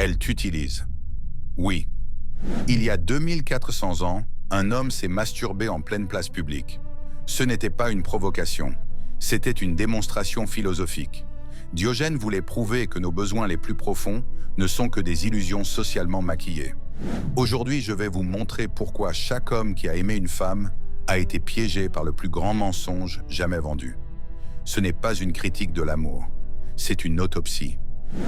Elle t'utilise. Oui. Il y a 2400 ans, un homme s'est masturbé en pleine place publique. Ce n'était pas une provocation, c'était une démonstration philosophique. Diogène voulait prouver que nos besoins les plus profonds ne sont que des illusions socialement maquillées. Aujourd'hui, je vais vous montrer pourquoi chaque homme qui a aimé une femme a été piégé par le plus grand mensonge jamais vendu. Ce n'est pas une critique de l'amour, c'est une autopsie.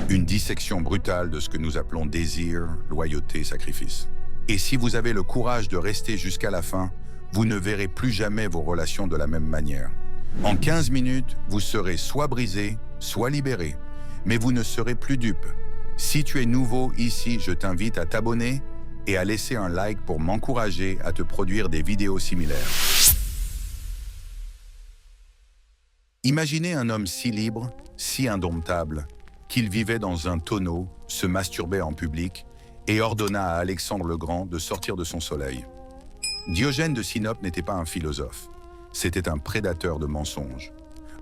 Une dissection brutale de ce que nous appelons désir, loyauté, sacrifice. Et si vous avez le courage de rester jusqu'à la fin, vous ne verrez plus jamais vos relations de la même manière. En 15 minutes, vous serez soit brisé, soit libéré, mais vous ne serez plus dupe. Si tu es nouveau ici, je t'invite à t'abonner et à laisser un like pour m'encourager à te produire des vidéos similaires. Imaginez un homme si libre, si indomptable, qu'il vivait dans un tonneau, se masturbait en public et ordonna à Alexandre le Grand de sortir de son soleil. Diogène de Sinope n'était pas un philosophe, c'était un prédateur de mensonges.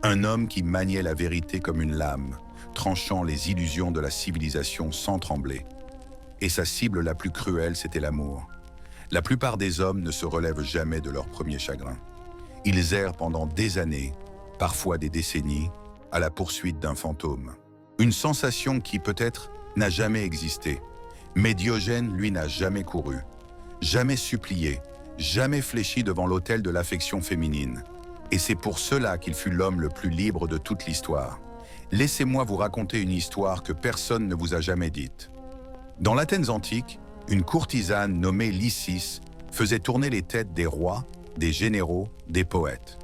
Un homme qui maniait la vérité comme une lame, tranchant les illusions de la civilisation sans trembler. Et sa cible la plus cruelle, c'était l'amour. La plupart des hommes ne se relèvent jamais de leur premier chagrin. Ils errent pendant des années, parfois des décennies, à la poursuite d'un fantôme. Une sensation qui, peut-être, n'a jamais existé. Mais Diogène, lui, n'a jamais couru, jamais supplié, jamais fléchi devant l'autel de l'affection féminine. Et c'est pour cela qu'il fut l'homme le plus libre de toute l'histoire. Laissez-moi vous raconter une histoire que personne ne vous a jamais dite. Dans l'Athènes antique, une courtisane nommée Lysis faisait tourner les têtes des rois, des généraux, des poètes.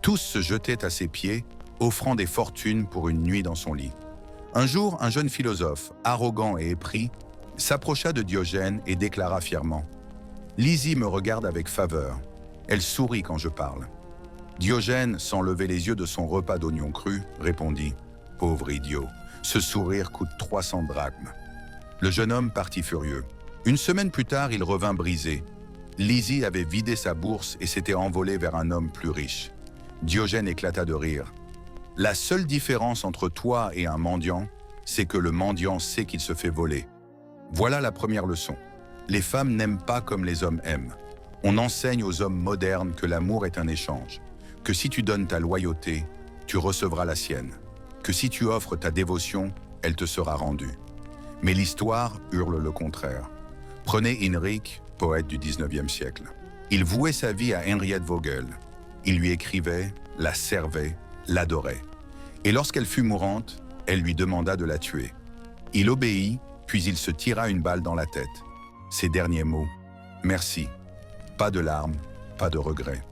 Tous se jetaient à ses pieds, offrant des fortunes pour une nuit dans son lit. Un jour, un jeune philosophe, arrogant et épris, s'approcha de Diogène et déclara fièrement « Lysis me regarde avec faveur. Elle sourit quand je parle. » Diogène, sans lever les yeux de son repas d'oignons crus, répondit « Pauvre idiot, ce sourire coûte 300 drachmes. » Le jeune homme partit furieux. Une semaine plus tard, il revint brisé. Lysis avait vidé sa bourse et s'était envolé vers un homme plus riche. Diogène éclata de rire. « La seule différence entre toi et un mendiant, c'est que le mendiant sait qu'il se fait voler. » Voilà la première leçon. Les femmes n'aiment pas comme les hommes aiment. On enseigne aux hommes modernes que l'amour est un échange, que si tu donnes ta loyauté, tu recevras la sienne, que si tu offres ta dévotion, elle te sera rendue. Mais l'histoire hurle le contraire. Prenez Henrik, poète du 19e siècle. Il vouait sa vie à Henriette Vogel. Il lui écrivait, la servait, l'adorait. Et lorsqu'elle fut mourante, elle lui demanda de la tuer. Il obéit, puis il se tira une balle dans la tête. Ses derniers mots, « Merci ». Pas de larmes, pas de regrets.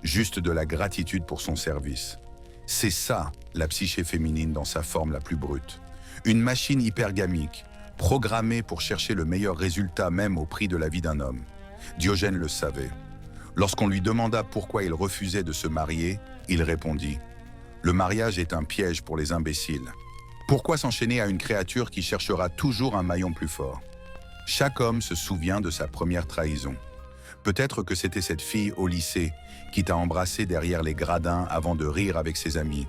Juste de la gratitude pour son service. C'est ça, la psyché féminine dans sa forme la plus brute. Une machine hypergamique, programmée pour chercher le meilleur résultat même au prix de la vie d'un homme. Diogène le savait. Lorsqu'on lui demanda pourquoi il refusait de se marier, il répondit « Le mariage est un piège pour les imbéciles. Pourquoi s'enchaîner à une créature qui cherchera toujours un maillon plus fort ?» Chaque homme se souvient de sa première trahison. Peut-être que c'était cette fille au lycée qui t'a embrassé derrière les gradins avant de rire avec ses amis.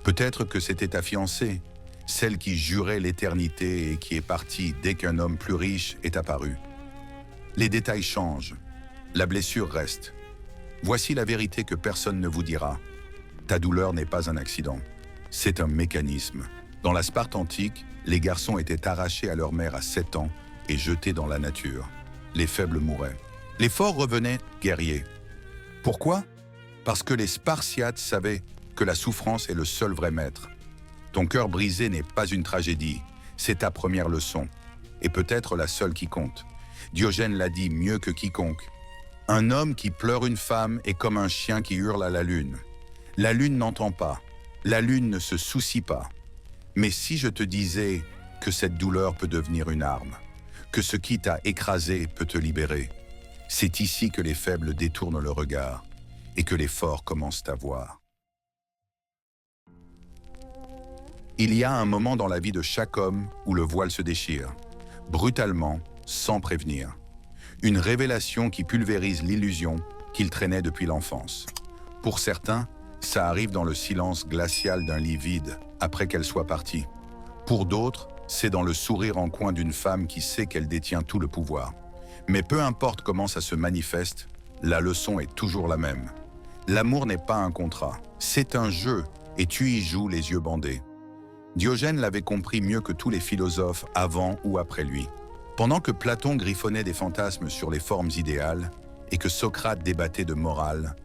Peut-être que c'était ta fiancée, celle qui jurait l'éternité et qui est partie dès qu'un homme plus riche est apparu. Les détails changent, la blessure reste. Voici la vérité que personne ne vous dira. Ta douleur n'est pas un accident, c'est un mécanisme. Dans la Sparte antique, les garçons étaient arrachés à leur mère à 7 ans et jetés dans la nature. Les faibles mouraient. Les forts revenaient guerriers. Pourquoi? Parce que les Spartiates savaient que la souffrance est le seul vrai maître. Ton cœur brisé n'est pas une tragédie, c'est ta première leçon, et peut-être la seule qui compte. Diogène l'a dit mieux que quiconque. Un homme qui pleure une femme est comme un chien qui hurle à la lune. La lune n'entend pas, la lune ne se soucie pas. Mais si je te disais que cette douleur peut devenir une arme, que ce qui t'a écrasé peut te libérer, c'est ici que les faibles détournent le regard et que les forts commencent à voir. Il y a un moment dans la vie de chaque homme où le voile se déchire, brutalement, sans prévenir. Une révélation qui pulvérise l'illusion qu'il traînait depuis l'enfance. Pour certains, ça arrive dans le silence glacial d'un lit vide après qu'elle soit partie. Pour d'autres, c'est dans le sourire en coin d'une femme qui sait qu'elle détient tout le pouvoir. Mais peu importe comment ça se manifeste, la leçon est toujours la même. L'amour n'est pas un contrat, c'est un jeu, et tu y joues les yeux bandés. Diogène l'avait compris mieux que tous les philosophes avant ou après lui. Pendant que Platon griffonnait des fantasmes sur les formes idéales et que Socrate débattait de morale,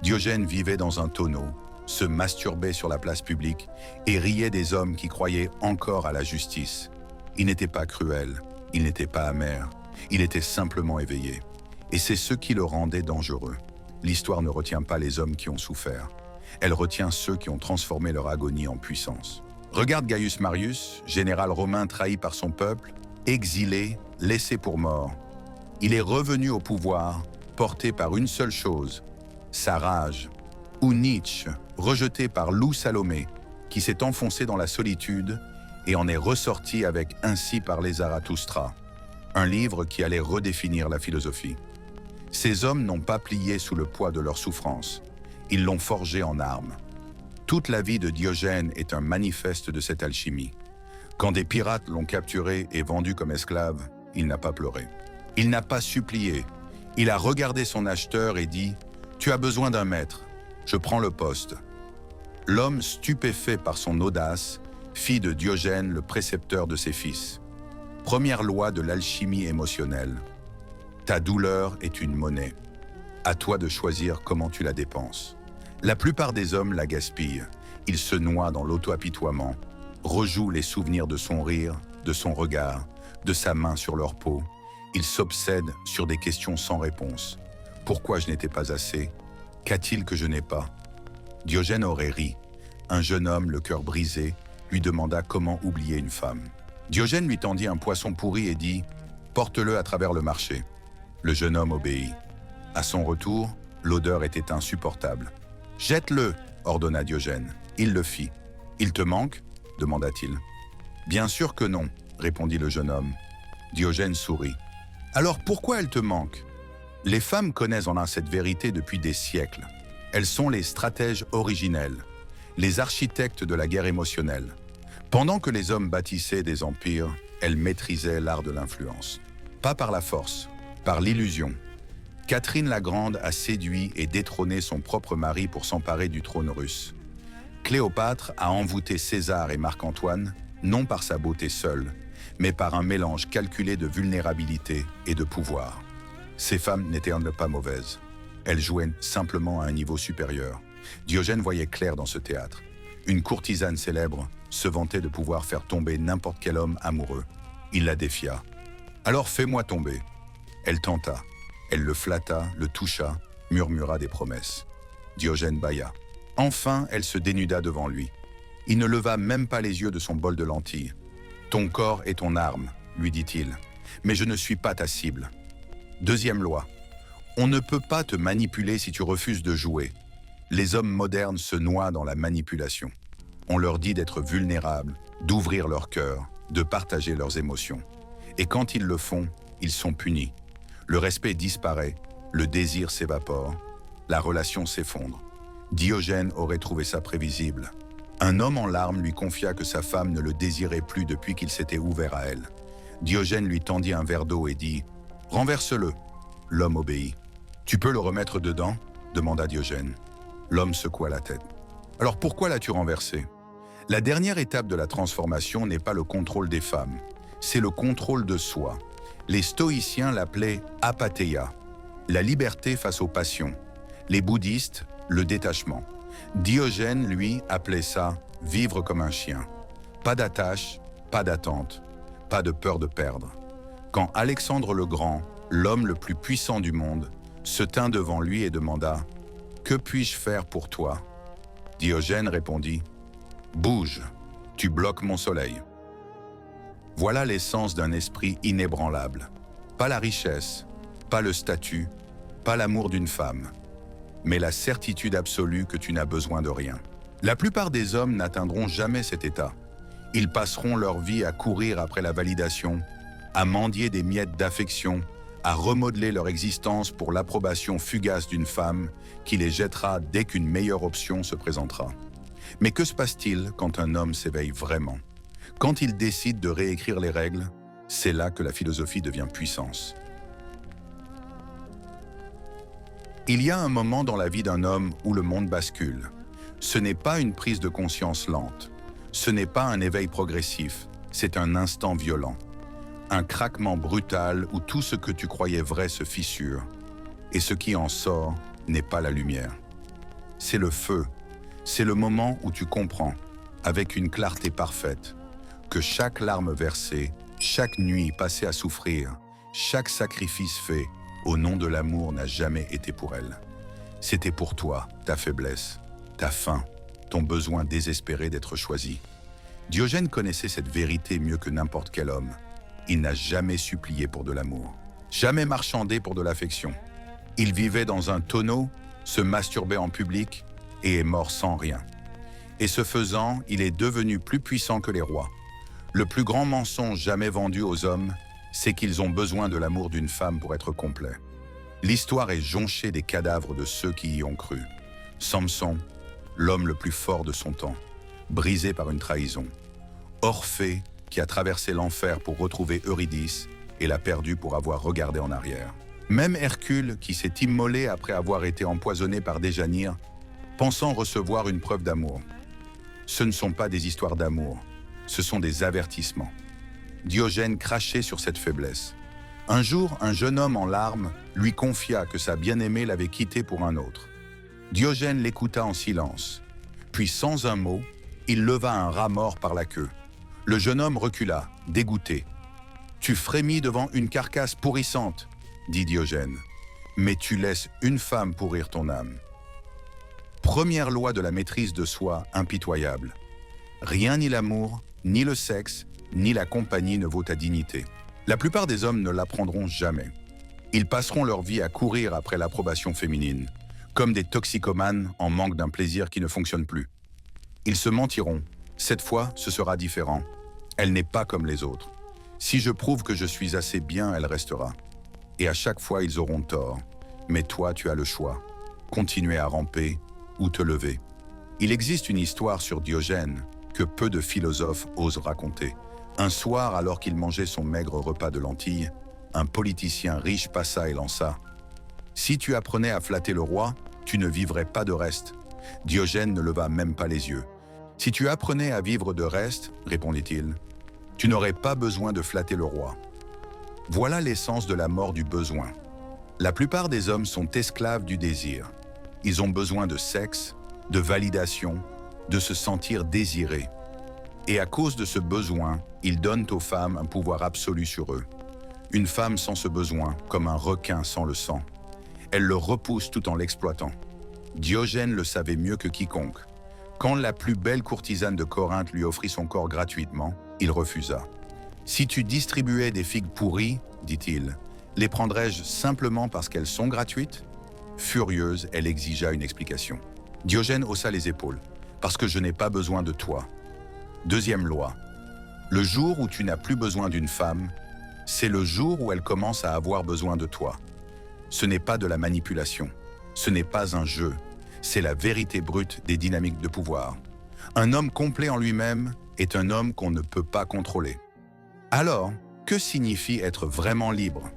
Diogène vivait dans un tonneau, se masturbait sur la place publique et riait des hommes qui croyaient encore à la justice. Il n'était pas cruel, il n'était pas amer, il était simplement éveillé. Et c'est ce qui le rendait dangereux. L'histoire ne retient pas les hommes qui ont souffert. Elle retient ceux qui ont transformé leur agonie en puissance. Regarde Gaius Marius, général romain trahi par son peuple, exilé, laissé pour mort. Il est revenu au pouvoir, porté par une seule chose, sa rage. Ou Nietzsche, rejeté par Lou Salomé, qui s'est enfoncé dans la solitude et en est ressorti avec Ainsi parlait Zarathustra, un livre qui allait redéfinir la philosophie. Ces hommes n'ont pas plié sous le poids de leur souffrance, ils l'ont forgé en armes. Toute la vie de Diogène est un manifeste de cette alchimie. Quand des pirates l'ont capturé et vendu comme esclave, il n'a pas pleuré. Il n'a pas supplié. Il a regardé son acheteur et dit « Tu as besoin d'un maître, je prends le poste ». L'homme stupéfait par son audace fit de Diogène le précepteur de ses fils. Première loi de l'alchimie émotionnelle. Ta douleur est une monnaie. À toi de choisir comment tu la dépenses. La plupart des hommes la gaspillent. Ils se noient dans l'auto-apitoiement, rejouent les souvenirs de son rire, de son regard, de sa main sur leur peau. Ils s'obsèdent sur des questions sans réponse. Pourquoi je n'étais pas assez? Qu'a-t-il que je n'ai pas? Diogène aurait ri. Un jeune homme, le cœur brisé, lui demanda comment oublier une femme. Diogène lui tendit un poisson pourri et dit « Porte-le à travers le marché ». Le jeune homme obéit. À son retour, l'odeur était insupportable. « Jette-le » ordonna Diogène. Il le fit. « Il te manque » demanda-t-il. « Bien sûr que non » répondit le jeune homme. Diogène sourit. « Alors pourquoi elle te manque ?» Les femmes connaissent en cette vérité depuis des siècles. Elles sont les stratèges originels, les architectes de la guerre émotionnelle. Pendant que les hommes bâtissaient des empires, elles maîtrisaient l'art de l'influence. Pas par la force, par l'illusion. Catherine la Grande a séduit et détrôné son propre mari pour s'emparer du trône russe. Cléopâtre a envoûté César et Marc-Antoine, non par sa beauté seule, mais par un mélange calculé de vulnérabilité et de pouvoir. Ces femmes n'étaient pas mauvaises. Elles jouaient simplement à un niveau supérieur. Diogène voyait clair dans ce théâtre. Une courtisane célèbre se vantait de pouvoir faire tomber n'importe quel homme amoureux. Il la défia. « Alors fais-moi tomber ». Elle tenta. Elle le flatta, le toucha, murmura des promesses. Diogène bâilla. Enfin, elle se dénuda devant lui. Il ne leva même pas les yeux de son bol de lentilles. « Ton corps est ton arme », lui dit-il, « mais je ne suis pas ta cible. » Deuxième loi. On ne peut pas te manipuler si tu refuses de jouer. Les hommes modernes se noient dans la manipulation. On leur dit d'être vulnérables, d'ouvrir leur cœur, de partager leurs émotions. Et quand ils le font, ils sont punis. Le respect disparaît, le désir s'évapore, la relation s'effondre. Diogène aurait trouvé ça prévisible. Un homme en larmes lui confia que sa femme ne le désirait plus depuis qu'il s'était ouvert à elle. Diogène lui tendit un verre d'eau et dit « Renverse-le ». L'homme obéit. « Tu peux le remettre dedans ?» demanda Diogène. L'homme secoua la tête. « Alors pourquoi l'as-tu renversé ?» La dernière étape de la transformation n'est pas le contrôle des femmes, c'est le contrôle de soi. Les stoïciens l'appelaient apatheia, la liberté face aux passions. Les bouddhistes, le détachement. Diogène, lui, appelait ça vivre comme un chien. Pas d'attache, pas d'attente, pas de peur de perdre. Quand Alexandre le Grand, l'homme le plus puissant du monde, se tint devant lui et demanda « Que puis-je faire pour toi ?» Diogène répondit « Bouge, tu bloques mon soleil. » Voilà l'essence d'un esprit inébranlable. Pas la richesse, pas le statut, pas l'amour d'une femme, mais la certitude absolue que tu n'as besoin de rien. La plupart des hommes n'atteindront jamais cet état. Ils passeront leur vie à courir après la validation, à mendier des miettes d'affection, à remodeler leur existence pour l'approbation fugace d'une femme qui les jettera dès qu'une meilleure option se présentera. Mais que se passe-t-il quand un homme s'éveille vraiment? Quand il décide de réécrire les règles, c'est là que la philosophie devient puissance. Il y a un moment dans la vie d'un homme où le monde bascule. Ce n'est pas une prise de conscience lente. Ce n'est pas un éveil progressif. C'est un instant violent. Un craquement brutal où tout ce que tu croyais vrai se fissure. Et ce qui en sort n'est pas la lumière. C'est le feu. C'est le moment où tu comprends, avec une clarté parfaite, que chaque larme versée, chaque nuit passée à souffrir, chaque sacrifice fait au nom de l'amour n'a jamais été pour elle. C'était pour toi, ta faiblesse, ta faim, ton besoin désespéré d'être choisi. Diogène connaissait cette vérité mieux que n'importe quel homme. Il n'a jamais supplié pour de l'amour, jamais marchandé pour de l'affection. Il vivait dans un tonneau, se masturbait en public et est mort sans rien. Et ce faisant, il est devenu plus puissant que les rois. Le plus grand mensonge jamais vendu aux hommes, c'est qu'ils ont besoin de l'amour d'une femme pour être complets. L'histoire est jonchée des cadavres de ceux qui y ont cru. Samson, l'homme le plus fort de son temps, brisé par une trahison. Orphée, qui a traversé l'enfer pour retrouver Eurydice et l'a perdu pour avoir regardé en arrière. Même Hercule, qui s'est immolé après avoir été empoisonné par Déjanire, pensant recevoir une preuve d'amour. Ce ne sont pas des histoires d'amour, ce sont des avertissements. Diogène crachait sur cette faiblesse. Un jour, un jeune homme en larmes lui confia que sa bien-aimée l'avait quitté pour un autre. Diogène l'écouta en silence. Puis, sans un mot, il leva un rat mort par la queue. Le jeune homme recula, dégoûté. « Tu frémis devant une carcasse pourrissante, » dit Diogène. « Mais tu laisses une femme pourrir ton âme. » Première loi de la maîtrise de soi impitoyable. Rien ni l'amour, ni le sexe, ni la compagnie ne vaut ta dignité. La plupart des hommes ne l'apprendront jamais. Ils passeront leur vie à courir après l'approbation féminine, comme des toxicomanes en manque d'un plaisir qui ne fonctionne plus. Ils se mentiront. Cette fois, ce sera différent. Elle n'est pas comme les autres. Si je prouve que je suis assez bien, elle restera. Et à chaque fois, ils auront tort. Mais toi, tu as le choix. Continuer à ramper ou te lever. Il existe une histoire sur Diogène que peu de philosophes osent raconter. Un soir, alors qu'il mangeait son maigre repas de lentilles, un politicien riche passa et lança « Si tu apprenais à flatter le roi, tu ne vivrais pas de reste. » Diogène ne leva même pas les yeux. « Si tu apprenais à vivre de reste, répondit-il, tu n'aurais pas besoin de flatter le roi. » Voilà l'essence de la mort du besoin. La plupart des hommes sont esclaves du désir. Ils ont besoin de sexe, de validation, de se sentir désirés. Et à cause de ce besoin, ils donnent aux femmes un pouvoir absolu sur eux. Une femme sans ce besoin, comme un requin sans le sang. Elle le repousse tout en l'exploitant. Diogène le savait mieux que quiconque. Quand la plus belle courtisane de Corinthe lui offrit son corps gratuitement, il refusa. « Si tu distribuais des figues pourries, dit-il, les prendrais-je simplement parce qu'elles sont gratuites ?» Furieuse, elle exigea une explication. Diogène haussa les épaules. « Parce que je n'ai pas besoin de toi. » Deuxième loi. Le jour où tu n'as plus besoin d'une femme, c'est le jour où elle commence à avoir besoin de toi. Ce n'est pas de la manipulation. Ce n'est pas un jeu. C'est la vérité brute des dynamiques de pouvoir. Un homme complet en lui-même est un homme qu'on ne peut pas contrôler. Alors, que signifie être vraiment libre?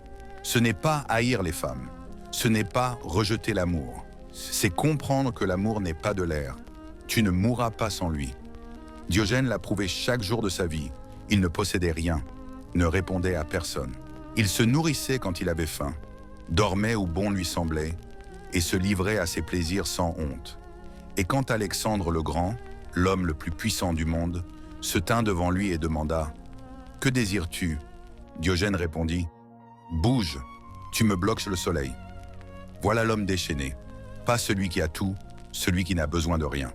Ce n'est pas haïr les femmes. Ce n'est pas rejeter l'amour. C'est comprendre que l'amour n'est pas de l'air. Tu ne mourras pas sans lui. Diogène l'a prouvé chaque jour de sa vie. Il ne possédait rien, ne répondait à personne. Il se nourrissait quand il avait faim, dormait où bon lui semblait, et se livrait à ses plaisirs sans honte. Et quand Alexandre le Grand, l'homme le plus puissant du monde, se tint devant lui et demanda « Que désires-tu » Diogène répondit « Bouge, tu me bloques le soleil. » Voilà l'homme déchaîné, pas celui qui a tout, celui qui n'a besoin de rien.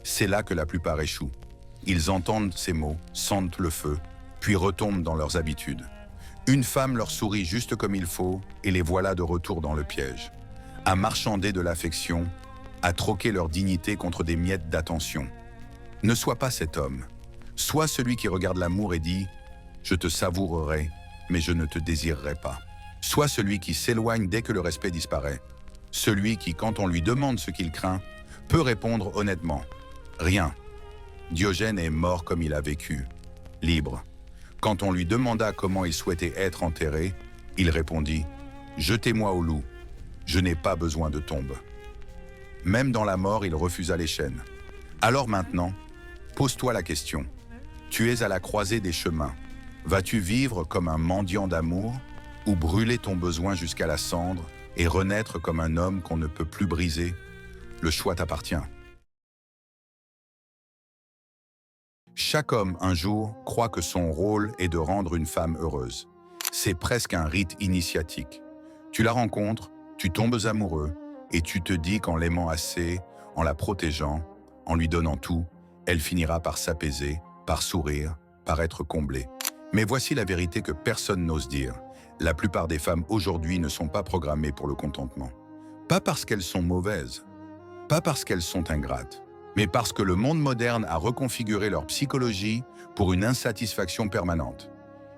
C'est là que la plupart échouent. Ils entendent ces mots, sentent le feu, puis retombent dans leurs habitudes. Une femme leur sourit juste comme il faut, et les voilà de retour dans le piège. À marchander de l'affection, à troquer leur dignité contre des miettes d'attention. Ne sois pas cet homme. Sois celui qui regarde l'amour et dit « Je te savourerai, mais je ne te désirerai pas. » Sois celui qui s'éloigne dès que le respect disparaît. Celui qui, quand on lui demande ce qu'il craint, peut répondre honnêtement « Rien. » Diogène est mort comme il a vécu. libre. Quand on lui demanda comment il souhaitait être enterré, il répondit « Jetez-moi au loup, je n'ai pas besoin de tombe ». Même dans la mort, il refusa les chaînes. Alors maintenant, pose-toi la question. Tu es à la croisée des chemins. Vas-tu vivre comme un mendiant d'amour ou brûler ton besoin jusqu'à la cendre et renaître comme un homme qu'on ne peut plus briser? Le choix t'appartient. Chaque homme, un jour, croit que son rôle est de rendre une femme heureuse. C'est presque un rite initiatique. Tu la rencontres, tu tombes amoureux, et tu te dis qu'en l'aimant assez, en la protégeant, en lui donnant tout, elle finira par s'apaiser, par sourire, par être comblée. Mais voici la vérité que personne n'ose dire. La plupart des femmes aujourd'hui ne sont pas programmées pour le contentement. Pas parce qu'elles sont mauvaises, pas parce qu'elles sont ingrates, mais parce que le monde moderne a reconfiguré leur psychologie pour une insatisfaction permanente.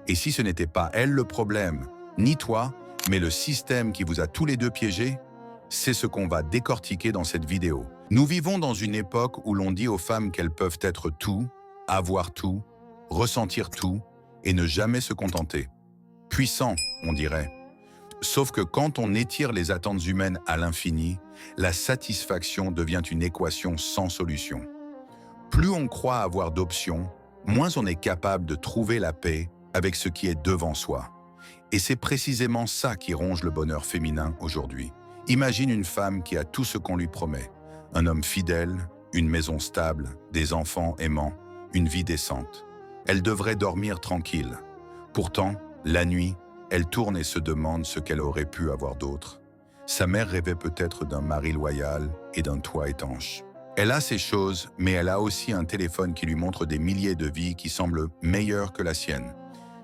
Et si ce n'était pas elle le problème, ni toi, mais le système qui vous a tous les deux piégés, c'est ce qu'on va décortiquer dans cette vidéo. Nous vivons dans une époque où l'on dit aux femmes qu'elles peuvent être tout, avoir tout, ressentir tout et ne jamais se contenter. Puissant, on dirait. Sauf que quand on étire les attentes humaines à l'infini, la satisfaction devient une équation sans solution. Plus on croit avoir d'options, moins on est capable de trouver la paix avec ce qui est devant soi. Et c'est précisément ça qui ronge le bonheur féminin aujourd'hui. Imagine une femme qui a tout ce qu'on lui promet. Un homme fidèle, une maison stable, des enfants aimants, une vie décente. Elle devrait dormir tranquille. Pourtant, la nuit, elle tourne et se demande ce qu'elle aurait pu avoir d'autre. Sa mère rêvait peut-être d'un mari loyal et d'un toit étanche. Elle a ces choses, mais elle a aussi un téléphone qui lui montre des milliers de vies qui semblent meilleures que la sienne.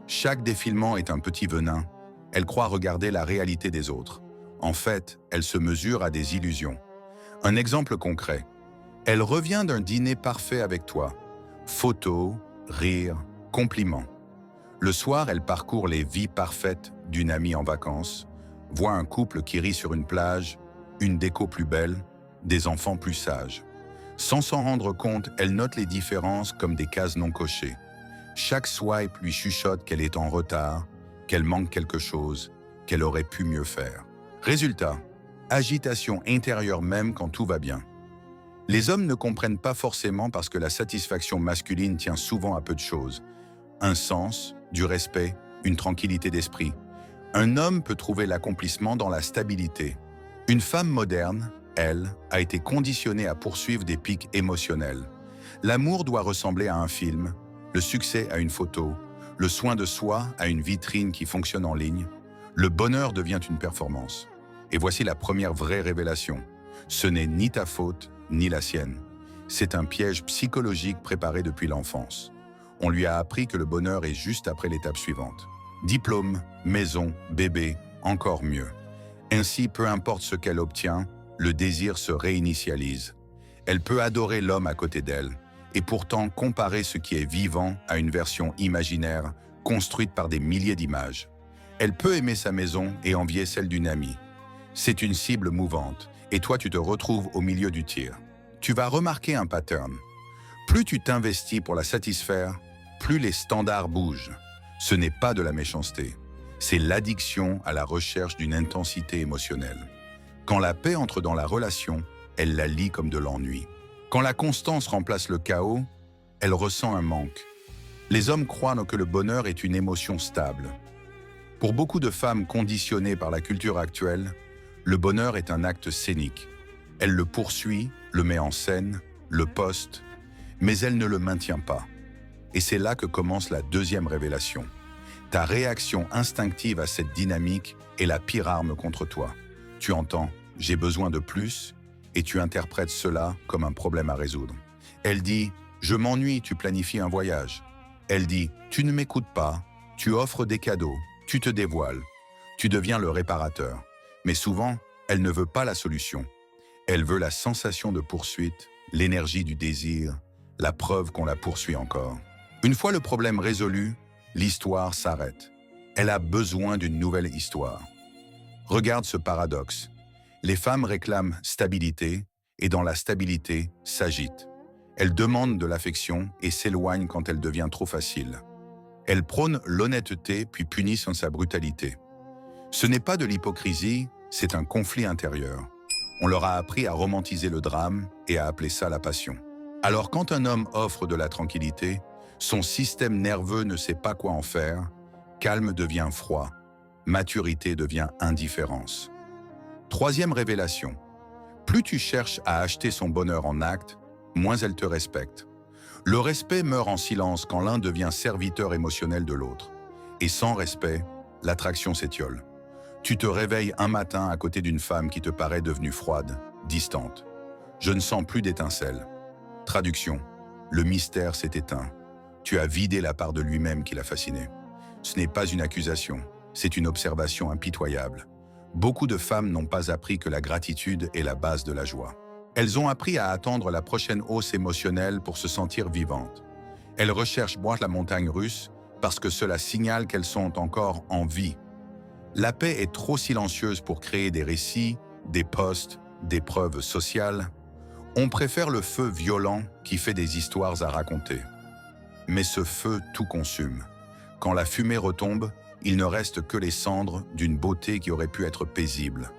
Chaque défilement est un petit venin. Elle croit regarder la réalité des autres. En fait, elle se mesure à des illusions. Un exemple concret. Elle revient d'un dîner parfait avec toi. Photos, rires, compliments. Le soir, elle parcourt les vies parfaites d'une amie en vacances, voit un couple qui rit sur une plage, une déco plus belle, des enfants plus sages. Sans s'en rendre compte, elle note les différences comme des cases non cochées. Chaque swipe lui chuchote qu'elle est en retard, qu'elle manque quelque chose, qu'elle aurait pu mieux faire. Résultat, agitation intérieure même quand tout va bien. Les hommes ne comprennent pas forcément parce que la satisfaction masculine tient souvent à peu de choses. Un sens, du respect, une tranquillité d'esprit. Un homme peut trouver l'accomplissement dans la stabilité. Une femme moderne, elle, a été conditionnée à poursuivre des pics émotionnels. L'amour doit ressembler à un film, le succès à une photo, le soin de soi à une vitrine qui fonctionne en ligne. Le bonheur devient une performance. Et voici la première vraie révélation. Ce n'est ni ta faute, ni la sienne. C'est un piège psychologique préparé depuis l'enfance. On lui a appris que le bonheur est juste après l'étape suivante. Diplôme, maison, bébé, encore mieux. Ainsi, peu importe ce qu'elle obtient, le désir se réinitialise. Elle peut adorer l'homme à côté d'elle, et pourtant comparer ce qui est vivant à une version imaginaire construite par des milliers d'images. Elle peut aimer sa maison et envier celle d'une amie. C'est une cible mouvante, et toi tu te retrouves au milieu du tir. Tu vas remarquer un pattern. Plus tu t'investis pour la satisfaire, plus les standards bougent. Ce n'est pas de la méchanceté, c'est l'addiction à la recherche d'une intensité émotionnelle. Quand la paix entre dans la relation, elle la lie comme de l'ennui. Quand la constance remplace le chaos, elle ressent un manque. Les hommes croient que le bonheur est une émotion stable. Pour beaucoup de femmes conditionnées par la culture actuelle, le bonheur est un acte scénique. Elle le poursuit, le met en scène, le poste, mais elle ne le maintient pas. Et c'est là que commence la deuxième révélation. Ta réaction instinctive à cette dynamique est la pire arme contre toi. Tu entends « j'ai besoin de plus » et tu interprètes cela comme un problème à résoudre. Elle dit « je m'ennuie, tu planifies un voyage ». Elle dit « tu ne m'écoutes pas, tu offres des cadeaux, tu te dévoiles, tu deviens le réparateur ». Mais souvent, elle ne veut pas la solution. Elle veut la sensation de poursuite, l'énergie du désir, la preuve qu'on la poursuit encore. Une fois le problème résolu, l'histoire s'arrête. Elle a besoin d'une nouvelle histoire. Regarde ce paradoxe. Les femmes réclament stabilité et dans la stabilité s'agitent. Elles demandent de l'affection et s'éloignent quand elle devient trop facile. Elle prône l'honnêteté puis punit sans sa brutalité. Ce n'est pas de l'hypocrisie, c'est un conflit intérieur. On leur a appris à romantiser le drame et à appeler ça la passion. Alors quand un homme offre de la tranquillité, son système nerveux ne sait pas quoi en faire, calme devient froid, maturité devient indifférence. Troisième révélation. Plus tu cherches à acheter son bonheur en actes, moins elle te respecte. Le respect meurt en silence quand l'un devient serviteur émotionnel de l'autre. Et sans respect, l'attraction s'étiole. Tu te réveilles un matin à côté d'une femme qui te paraît devenue froide, distante. Je ne sens plus d'étincelle. Traduction. Le mystère s'est éteint. Tu as vidé la part de lui-même qui l'a fasciné. Ce n'est pas une accusation, c'est une observation impitoyable. Beaucoup de femmes n'ont pas appris que la gratitude est la base de la joie. Elles ont appris à attendre la prochaine hausse émotionnelle pour se sentir vivantes. Elles recherchent la montagne russe parce que cela signale qu'elles sont encore en vie. La paix est trop silencieuse pour créer des récits, des posts, des preuves sociales. On préfère le feu violent qui fait des histoires à raconter. Mais ce feu tout consume. Quand la fumée retombe, il ne reste que les cendres d'une beauté qui aurait pu être paisible.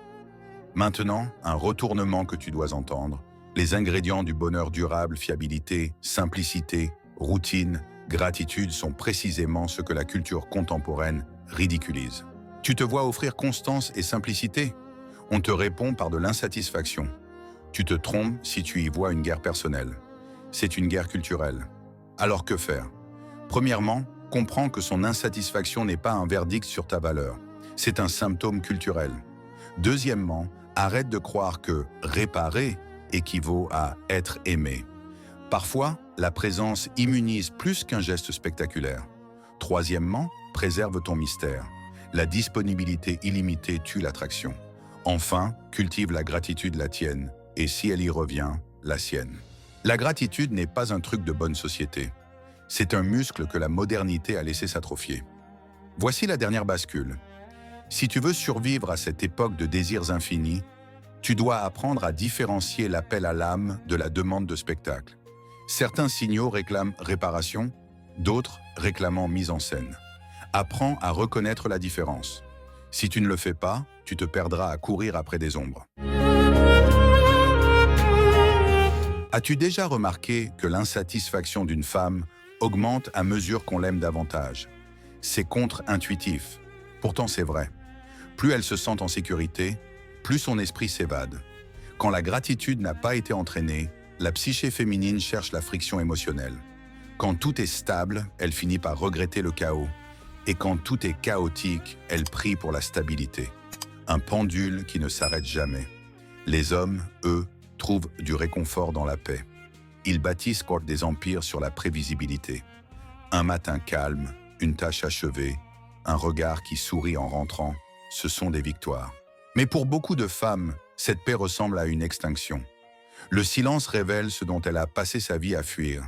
Maintenant, un retournement que tu dois entendre. Les ingrédients du bonheur durable, fiabilité, simplicité, routine, gratitude sont précisément ce que la culture contemporaine ridiculise. Tu te vois offrir constance et simplicité? On te répond par de l'insatisfaction. Tu te trompes si tu y vois une guerre personnelle. C'est une guerre culturelle. Alors que faire? Premièrement, comprends que son insatisfaction n'est pas un verdict sur ta valeur. C'est un symptôme culturel. Deuxièmement, arrête de croire que réparer équivaut à être aimé. Parfois, la présence immunise plus qu'un geste spectaculaire. Troisièmement, préserve ton mystère. La disponibilité illimitée tue l'attraction. Enfin, cultive la gratitude la tienne, et si elle y revient, la sienne. La gratitude n'est pas un truc de bonne société. C'est un muscle que la modernité a laissé s'atrophier. Voici la dernière bascule. Si tu veux survivre à cette époque de désirs infinis, tu dois apprendre à différencier l'appel à l'âme de la demande de spectacle. Certains signaux réclament réparation, d'autres réclamant mise en scène. Apprends à reconnaître la différence. Si tu ne le fais pas, tu te perdras à courir après des ombres. As-tu déjà remarqué que l'insatisfaction d'une femme augmente à mesure qu'on l'aime davantage? C'est contre-intuitif. Pourtant, c'est vrai. Plus elle se sent en sécurité, plus son esprit s'évade. Quand la gratitude n'a pas été entraînée, la psyché féminine cherche la friction émotionnelle. Quand tout est stable, elle finit par regretter le chaos. Et quand tout est chaotique, elle prie pour la stabilité. Un pendule qui ne s'arrête jamais. Les hommes, eux, trouvent du réconfort dans la paix. Ils bâtissent des empires sur la prévisibilité. Un matin calme, une tâche achevée, un regard qui sourit en rentrant, ce sont des victoires. Mais pour beaucoup de femmes, cette paix ressemble à une extinction. Le silence révèle ce dont elle a passé sa vie à fuir.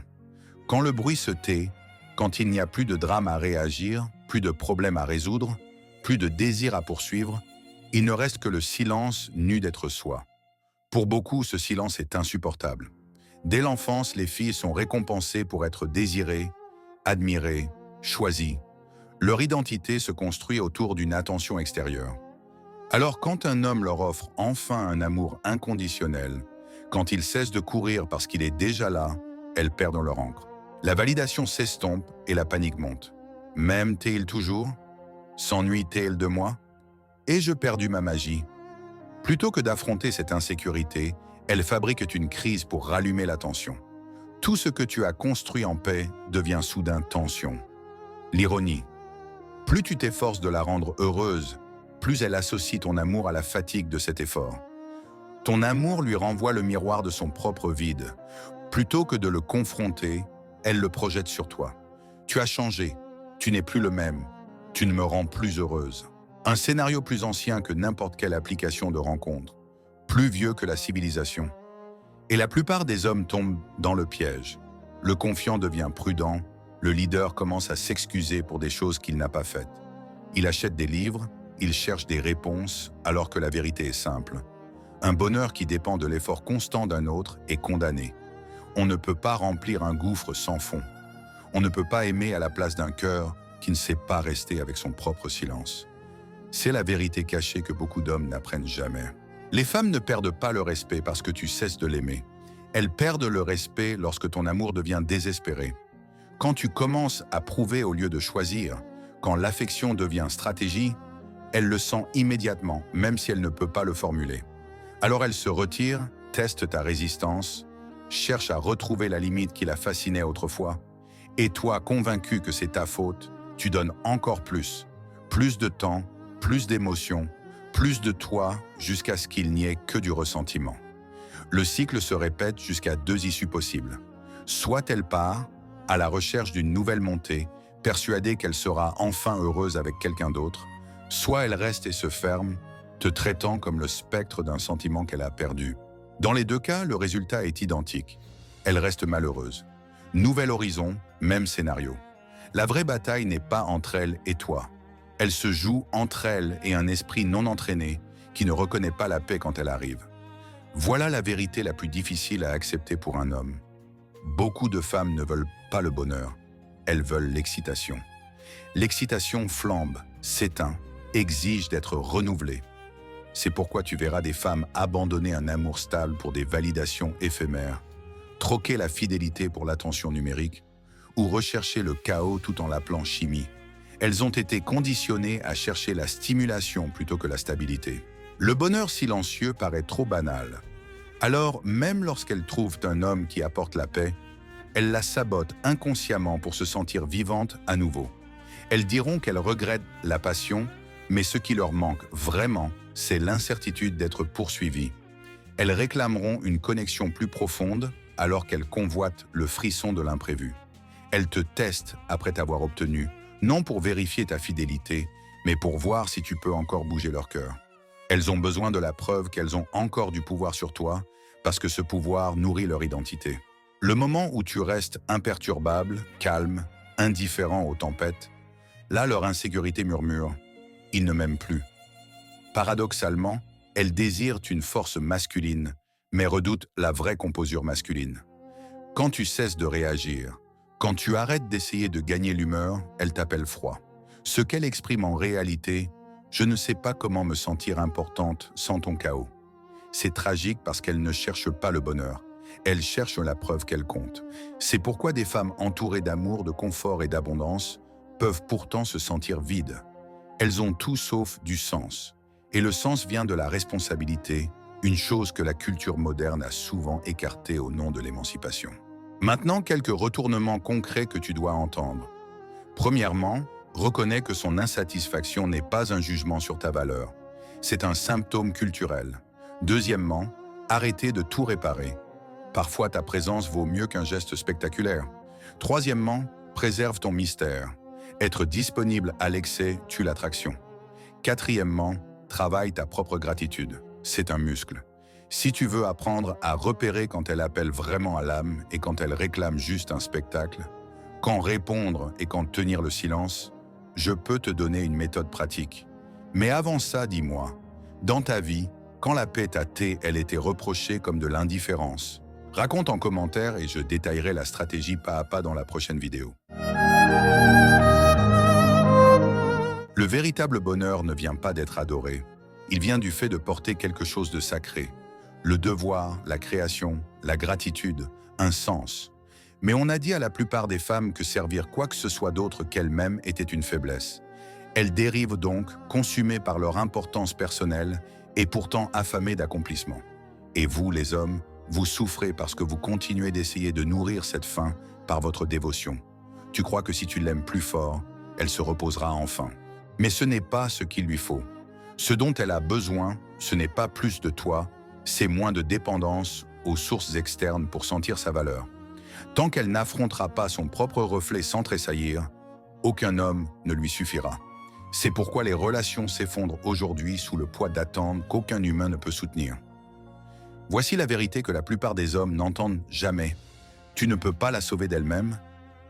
Quand le bruit se tait, quand il n'y a plus de drame à réagir, plus de problèmes à résoudre, plus de désir à poursuivre, il ne reste que le silence nu d'être soi. Pour beaucoup, ce silence est insupportable. Dès l'enfance, les filles sont récompensées pour être désirées, admirées, choisies. Leur identité se construit autour d'une attention extérieure. Alors quand un homme leur offre enfin un amour inconditionnel, quand ils cessent de courir parce qu'il est déjà là, elles perdent leur ancre. La validation s'estompe et la panique monte. M'aime-t-il toujours? S'ennuie-t-il de moi? Ai-je perdu ma magie? Plutôt que d'affronter cette insécurité, elle fabrique une crise pour rallumer la tension. Tout ce que tu as construit en paix devient soudain tension. L'ironie. Plus tu t'efforces de la rendre heureuse, plus elle associe ton amour à la fatigue de cet effort. Ton amour lui renvoie le miroir de son propre vide. Plutôt que de le confronter, elle le projette sur toi. Tu as changé, tu n'es plus le même, tu ne me rends plus heureuse. Un scénario plus ancien que n'importe quelle application de rencontre, plus vieux que la civilisation. Et la plupart des hommes tombent dans le piège. Le confiant devient prudent, le leader commence à s'excuser pour des choses qu'il n'a pas faites. Il achète des livres, il cherche des réponses alors que la vérité est simple. Un bonheur qui dépend de l'effort constant d'un autre est condamné. On ne peut pas remplir un gouffre sans fond. On ne peut pas aimer à la place d'un cœur qui ne sait pas rester avec son propre silence. C'est la vérité cachée que beaucoup d'hommes n'apprennent jamais. Les femmes ne perdent pas le respect parce que tu cesses de l'aimer. Elles perdent le respect lorsque ton amour devient désespéré. Quand tu commences à prouver au lieu de choisir, quand l'affection devient stratégie, elle le sent immédiatement, même si elle ne peut pas le formuler. Alors elle se retire, teste ta résistance, cherche à retrouver la limite qui la fascinait autrefois. Et toi, convaincu que c'est ta faute, tu donnes encore plus de temps, plus d'émotions, plus de toi, jusqu'à ce qu'il n'y ait que du ressentiment. Le cycle se répète jusqu'à deux issues possibles. Soit elle part, à la recherche d'une nouvelle montée, persuadée qu'elle sera enfin heureuse avec quelqu'un d'autre, soit elle reste et se ferme, te traitant comme le spectre d'un sentiment qu'elle a perdu. Dans les deux cas, le résultat est identique. Elle reste malheureuse. Nouvel horizon, même scénario. La vraie bataille n'est pas entre elle et toi. Elle se joue entre elle et un esprit non entraîné qui ne reconnaît pas la paix quand elle arrive. Voilà la vérité la plus difficile à accepter pour un homme. Beaucoup de femmes ne veulent pas le bonheur, elles veulent l'excitation. L'excitation flambe, s'éteint, exige d'être renouvelée. C'est pourquoi tu verras des femmes abandonner un amour stable pour des validations éphémères, troquer la fidélité pour l'attention numérique ou rechercher le chaos tout en l'appelant chimie. Elles ont été conditionnées à chercher la stimulation plutôt que la stabilité. Le bonheur silencieux paraît trop banal. Alors, même lorsqu'elles trouvent un homme qui apporte la paix, elles la sabotent inconsciemment pour se sentir vivante à nouveau. Elles diront qu'elles regrettent la passion, mais ce qui leur manque vraiment, c'est l'incertitude d'être poursuivies. Elles réclameront une connexion plus profonde alors qu'elles convoitent le frisson de l'imprévu. Elles te testent après t'avoir obtenu, non pour vérifier ta fidélité, mais pour voir si tu peux encore bouger leur cœur. Elles ont besoin de la preuve qu'elles ont encore du pouvoir sur toi, parce que ce pouvoir nourrit leur identité. Le moment où tu restes imperturbable, calme, indifférent aux tempêtes, là leur insécurité murmure « ils ne m'aiment plus ». Paradoxalement, elles désirent une force masculine, mais redoutent la vraie composure masculine. Quand tu cesses de réagir, quand tu arrêtes d'essayer de gagner l'humeur, elles t'appellent froid. Ce qu'elle exprime en réalité, je ne sais pas comment me sentir importante sans ton chaos. C'est tragique parce qu'elle ne cherche pas le bonheur. Elle cherche la preuve qu'elle compte. C'est pourquoi des femmes entourées d'amour, de confort et d'abondance peuvent pourtant se sentir vides. Elles ont tout sauf du sens. Et le sens vient de la responsabilité, une chose que la culture moderne a souvent écartée au nom de l'émancipation. Maintenant, quelques retournements concrets que tu dois entendre. Premièrement, reconnais que son insatisfaction n'est pas un jugement sur ta valeur. C'est un symptôme culturel. Deuxièmement, arrêtez de tout réparer. Parfois, ta présence vaut mieux qu'un geste spectaculaire. Troisièmement, préserve ton mystère. Être disponible à l'excès tue l'attraction. Quatrièmement, travaille ta propre gratitude. C'est un muscle. Si tu veux apprendre à repérer quand elle appelle vraiment à l'âme et quand elle réclame juste un spectacle, quand répondre et quand tenir le silence, je peux te donner une méthode pratique. Mais avant ça, dis-moi, dans ta vie, quand la paix elle était reprochée comme de l'indifférence. Raconte en commentaire et je détaillerai la stratégie pas à pas dans la prochaine vidéo. Le véritable bonheur ne vient pas d'être adoré. Il vient du fait de porter quelque chose de sacré. Le devoir, la création, la gratitude, un sens. Mais on a dit à la plupart des femmes que servir quoi que ce soit d'autre qu'elles-mêmes était une faiblesse. Elles dérivent donc, consumées par leur importance personnelle et pourtant affamées d'accomplissement. Et vous, les hommes, vous souffrez parce que vous continuez d'essayer de nourrir cette faim par votre dévotion. Tu crois que si tu l'aimes plus fort, elle se reposera enfin. Mais ce n'est pas ce qu'il lui faut. Ce dont elle a besoin, ce n'est pas plus de toi, c'est moins de dépendance aux sources externes pour sentir sa valeur. Tant qu'elle n'affrontera pas son propre reflet sans tressaillir, aucun homme ne lui suffira. C'est pourquoi les relations s'effondrent aujourd'hui sous le poids d'attentes qu'aucun humain ne peut soutenir. Voici la vérité que la plupart des hommes n'entendent jamais. Tu ne peux pas la sauver d'elle-même,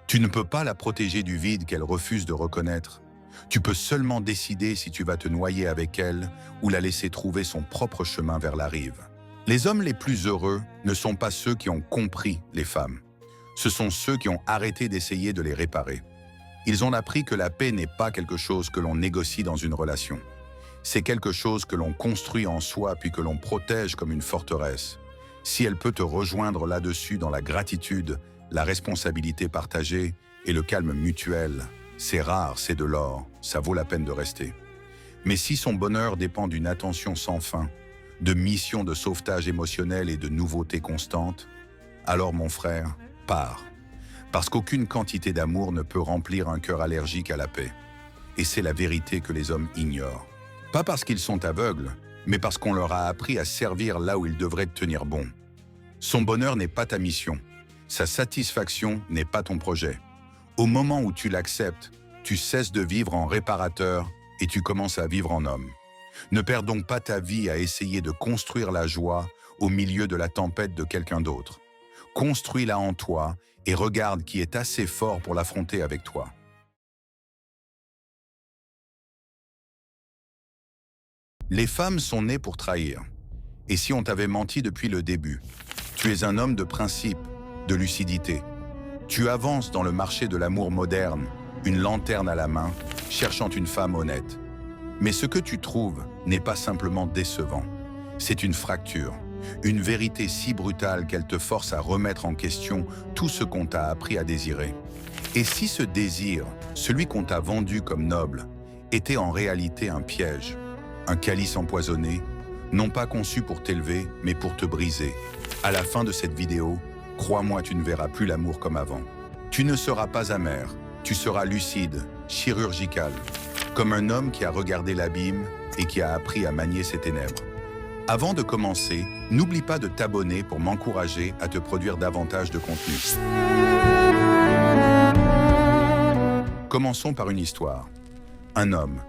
tu ne peux pas la protéger du vide qu'elle refuse de reconnaître. Tu peux seulement décider si tu vas te noyer avec elle ou la laisser trouver son propre chemin vers la rive. Les hommes les plus heureux ne sont pas ceux qui ont compris les femmes. Ce sont ceux qui ont arrêté d'essayer de les réparer. Ils ont appris que la paix n'est pas quelque chose que l'on négocie dans une relation. C'est quelque chose que l'on construit en soi puis que l'on protège comme une forteresse. Si elle peut te rejoindre là-dessus dans la gratitude, la responsabilité partagée et le calme mutuel, c'est rare, c'est de l'or, ça vaut la peine de rester. Mais si son bonheur dépend d'une attention sans fin, de missions de sauvetage émotionnel et de nouveautés constantes, alors mon frère, pars. Parce qu'aucune quantité d'amour ne peut remplir un cœur allergique à la paix. Et c'est la vérité que les hommes ignorent. Pas parce qu'ils sont aveugles, mais parce qu'on leur a appris à servir là où ils devraient tenir bon. Son bonheur n'est pas ta mission. Sa satisfaction n'est pas ton projet. Au moment où tu l'acceptes, tu cesses de vivre en réparateur et tu commences à vivre en homme. Ne perds donc pas ta vie à essayer de construire la joie au milieu de la tempête de quelqu'un d'autre. Construis-la en toi et regarde qui est assez fort pour l'affronter avec toi. Les femmes sont nées pour trahir. Et si on t'avait menti depuis le début, tu es un homme de principe, de lucidité. Tu avances dans le marché de l'amour moderne, une lanterne à la main, cherchant une femme honnête. Mais ce que tu trouves n'est pas simplement décevant. C'est une fracture, une vérité si brutale qu'elle te force à remettre en question tout ce qu'on t'a appris à désirer. Et si ce désir, celui qu'on t'a vendu comme noble, était en réalité un piège, un calice empoisonné, non pas conçu pour t'élever, mais pour te briser. À la fin de cette vidéo, crois-moi, tu ne verras plus l'amour comme avant. Tu ne seras pas amer, tu seras lucide, chirurgical, comme un homme qui a regardé l'abîme et qui a appris à manier ses ténèbres. Avant de commencer, n'oublie pas de t'abonner pour m'encourager à te produire davantage de contenu. Commençons par une histoire. Un homme,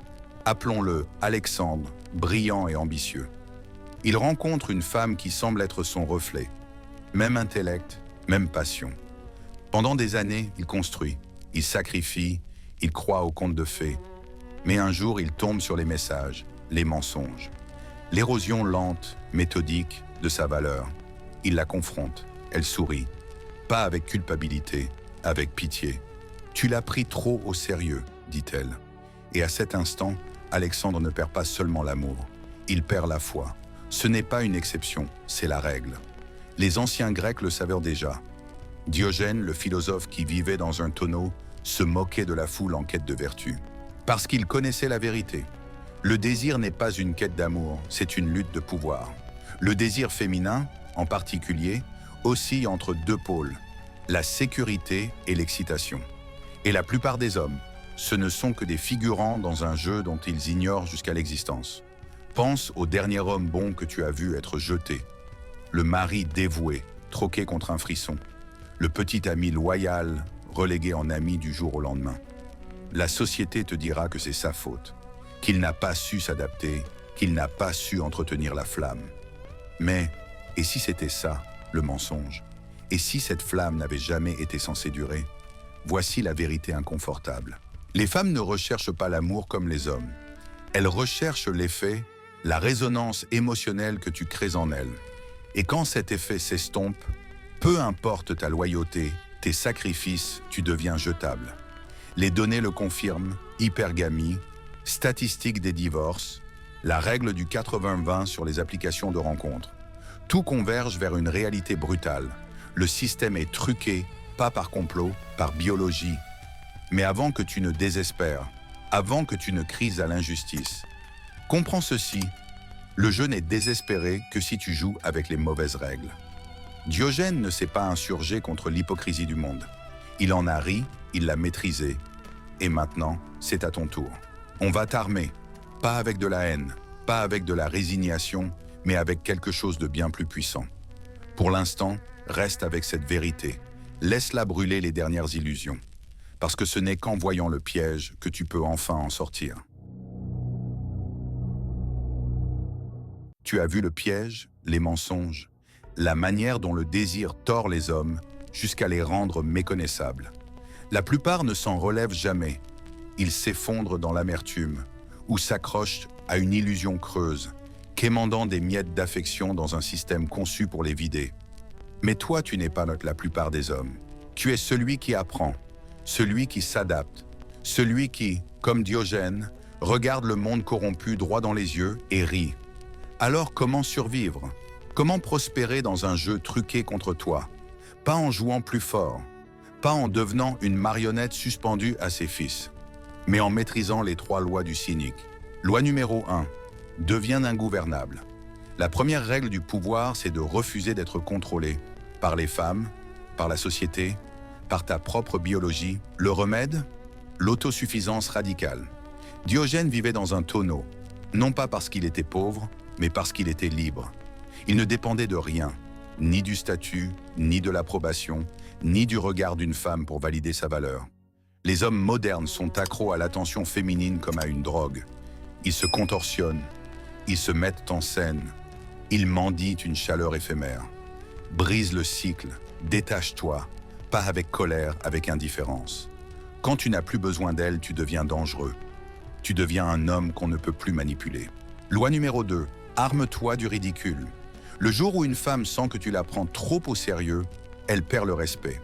appelons-le Alexandre, brillant et ambitieux. Il rencontre une femme qui semble être son reflet. Même intellect, même passion. Pendant des années, il construit, il sacrifie, il croit aux contes de fées. Mais un jour, il tombe sur les messages, les mensonges. L'érosion lente, méthodique de sa valeur. Il la confronte, elle sourit. Pas avec culpabilité, avec pitié. « Tu l'as pris trop au sérieux », dit-elle. Et à cet instant, Alexandre ne perd pas seulement l'amour, il perd la foi. Ce n'est pas une exception, c'est la règle. Les anciens Grecs le savaient déjà. Diogène, le philosophe qui vivait dans un tonneau, se moquait de la foule en quête de vertu. Parce qu'il connaissait la vérité. Le désir n'est pas une quête d'amour, c'est une lutte de pouvoir. Le désir féminin, en particulier, oscille entre deux pôles, la sécurité et l'excitation. Et la plupart des hommes, ce ne sont que des figurants dans un jeu dont ils ignorent jusqu'à l'existence. Pense au dernier homme bon que tu as vu être jeté, le mari dévoué, troqué contre un frisson, le petit ami loyal, relégué en ami du jour au lendemain. La société te dira que c'est sa faute, qu'il n'a pas su s'adapter, qu'il n'a pas su entretenir la flamme. Mais, et si c'était ça, le mensonge? Et si cette flamme n'avait jamais été censée durer? Voici la vérité inconfortable. Les femmes ne recherchent pas l'amour comme les hommes. Elles recherchent l'effet, la résonance émotionnelle que tu crées en elles. Et quand cet effet s'estompe, peu importe ta loyauté, tes sacrifices, tu deviens jetable. Les données le confirment, hypergamie, statistiques des divorces, la règle du 80-20 sur les applications de rencontres. Tout converge vers une réalité brutale. Le système est truqué, pas par complot, par biologie. Mais avant que tu ne désespères, avant que tu ne crises à l'injustice, comprends ceci, le jeu n'est désespéré que si tu joues avec les mauvaises règles. Diogène ne s'est pas insurgé contre l'hypocrisie du monde. Il en a ri, il l'a maîtrisé. Et maintenant, c'est à ton tour. On va t'armer, pas avec de la haine, pas avec de la résignation, mais avec quelque chose de bien plus puissant. Pour l'instant, reste avec cette vérité. Laisse-la brûler les dernières illusions. Parce que ce n'est qu'en voyant le piège que tu peux enfin en sortir. Tu as vu le piège, les mensonges, la manière dont le désir tord les hommes jusqu'à les rendre méconnaissables. La plupart ne s'en relèvent jamais. Ils s'effondrent dans l'amertume ou s'accrochent à une illusion creuse, quémandant des miettes d'affection dans un système conçu pour les vider. Mais toi, tu n'es pas la plupart des hommes. Tu es celui qui apprend, celui qui s'adapte, Celui qui, comme Diogène, regarde le monde corrompu droit dans les yeux et rit. Alors comment survivre? Comment prospérer dans un jeu truqué contre toi? Pas en jouant plus fort, pas en devenant une marionnette suspendue à ses fils, mais en maîtrisant les 3 lois du cynique. Loi numéro 1. Deviens ingouvernable. La première règle du pouvoir, c'est de refuser d'être contrôlé par les femmes, par la société, par ta propre biologie. Le remède? L'autosuffisance radicale. Diogène vivait dans un tonneau, non pas parce qu'il était pauvre, mais parce qu'il était libre. Il ne dépendait de rien, ni du statut, ni de l'approbation, ni du regard d'une femme pour valider sa valeur. Les hommes modernes sont accros à l'attention féminine comme à une drogue. Ils se contorsionnent, ils se mettent en scène, ils mendient une chaleur éphémère. Brise le cycle, détache-toi, pas avec colère, avec indifférence. Quand tu n'as plus besoin d'elle, tu deviens dangereux. Tu deviens un homme qu'on ne peut plus manipuler. Loi numéro 2. Arme-toi du ridicule. Le jour où une femme sent que tu la prends trop au sérieux, elle perd le respect.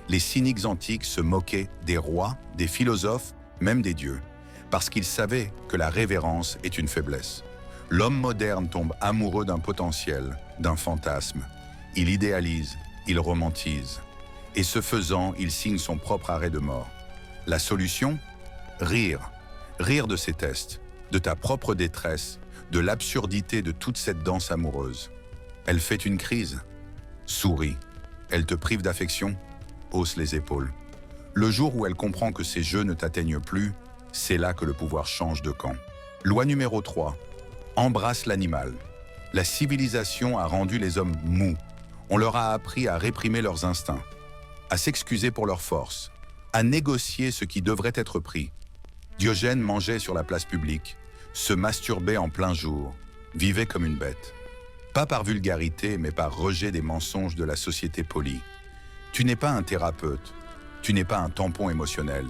Les cyniques antiques se moquaient des rois, des philosophes, même des dieux, parce qu'ils savaient que la révérence est une faiblesse. L'homme moderne tombe amoureux d'un potentiel, d'un fantasme. Il idéalise, il romantise. Et ce faisant, il signe son propre arrêt de mort. La solution? Rire. Rire de ces tests, de ta propre détresse, de l'absurdité de toute cette danse amoureuse. Elle fait une crise. Souris. Elle te prive d'affection. Hausse les épaules. Le jour où elle comprend que ces jeux ne t'atteignent plus, c'est là que le pouvoir change de camp. Loi numéro 3. Embrasse l'animal. La civilisation a rendu les hommes mous. On leur a appris à réprimer leurs instincts, à s'excuser pour leur force, à négocier ce qui devrait être pris. Diogène mangeait sur la place publique, se masturbait en plein jour, vivait comme une bête. Pas par vulgarité, mais par rejet des mensonges de la société polie. Tu n'es pas un thérapeute, tu n'es pas un tampon émotionnel.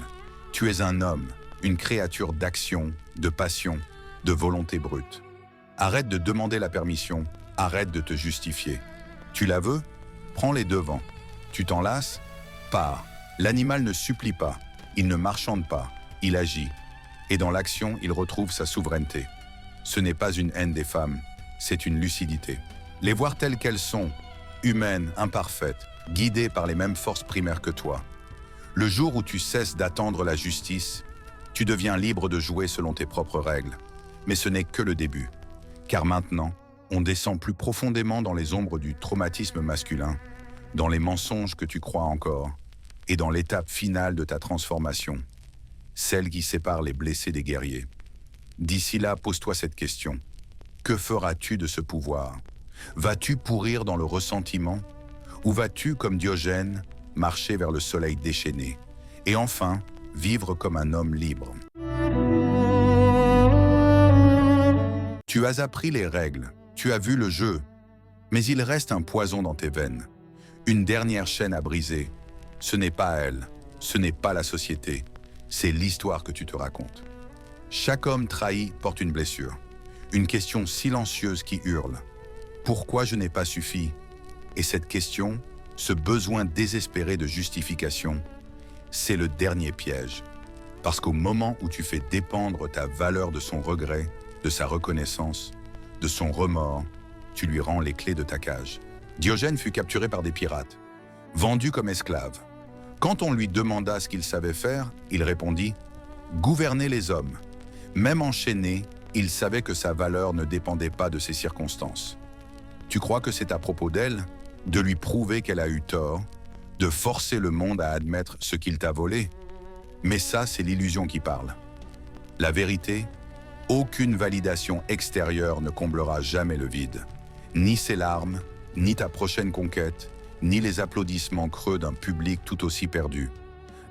Tu es un homme, une créature d'action, de passion, de volonté brute. Arrête de demander la permission, arrête de te justifier. Tu la veux? Prends les devants. Tu t'en lasses? Pars. L'animal ne supplie pas, il ne marchande pas, il agit. Et dans l'action, il retrouve sa souveraineté. Ce n'est pas une haine des femmes, c'est une lucidité. Les voir telles qu'elles sont, humaines, imparfaites, guidées par les mêmes forces primaires que toi. Le jour où tu cesses d'attendre la justice, tu deviens libre de jouer selon tes propres règles. Mais ce n'est que le début. Car maintenant, on descend plus profondément dans les ombres du traumatisme masculin, dans les mensonges que tu crois encore, et dans l'étape finale de ta transformation, celle qui sépare les blessés des guerriers. D'ici là, pose-toi cette question. Que feras-tu de ce pouvoir? Vas-tu pourrir dans le ressentiment? Ou vas-tu, comme Diogène, marcher vers le soleil déchaîné? Et enfin, vivre comme un homme libre. Tu as appris les règles, tu as vu le jeu, mais il reste un poison dans tes veines. Une dernière chaîne à briser. Ce n'est pas elle, ce n'est pas la société, c'est l'histoire que tu te racontes. Chaque homme trahi porte une blessure, une question silencieuse qui hurle. Pourquoi je n'ai pas suffi? Et cette question, ce besoin désespéré de justification, c'est le dernier piège. Parce qu'au moment où tu fais dépendre ta valeur de son regret, de sa reconnaissance, de son remords, tu lui rends les clés de ta cage. Diogène fut capturé par des pirates, vendu comme esclave. Quand on lui demanda ce qu'il savait faire, il répondit « Gouverner les hommes ». Même enchaîné, il savait que sa valeur ne dépendait pas de ses circonstances. Tu crois que c'est à propos d'elle, de lui prouver qu'elle a eu tort, de forcer le monde à admettre ce qu'il t'a volé? Mais ça, c'est l'illusion qui parle. La vérité, aucune validation extérieure ne comblera jamais le vide. Ni ses larmes, ni ta prochaine conquête, ni les applaudissements creux d'un public tout aussi perdu.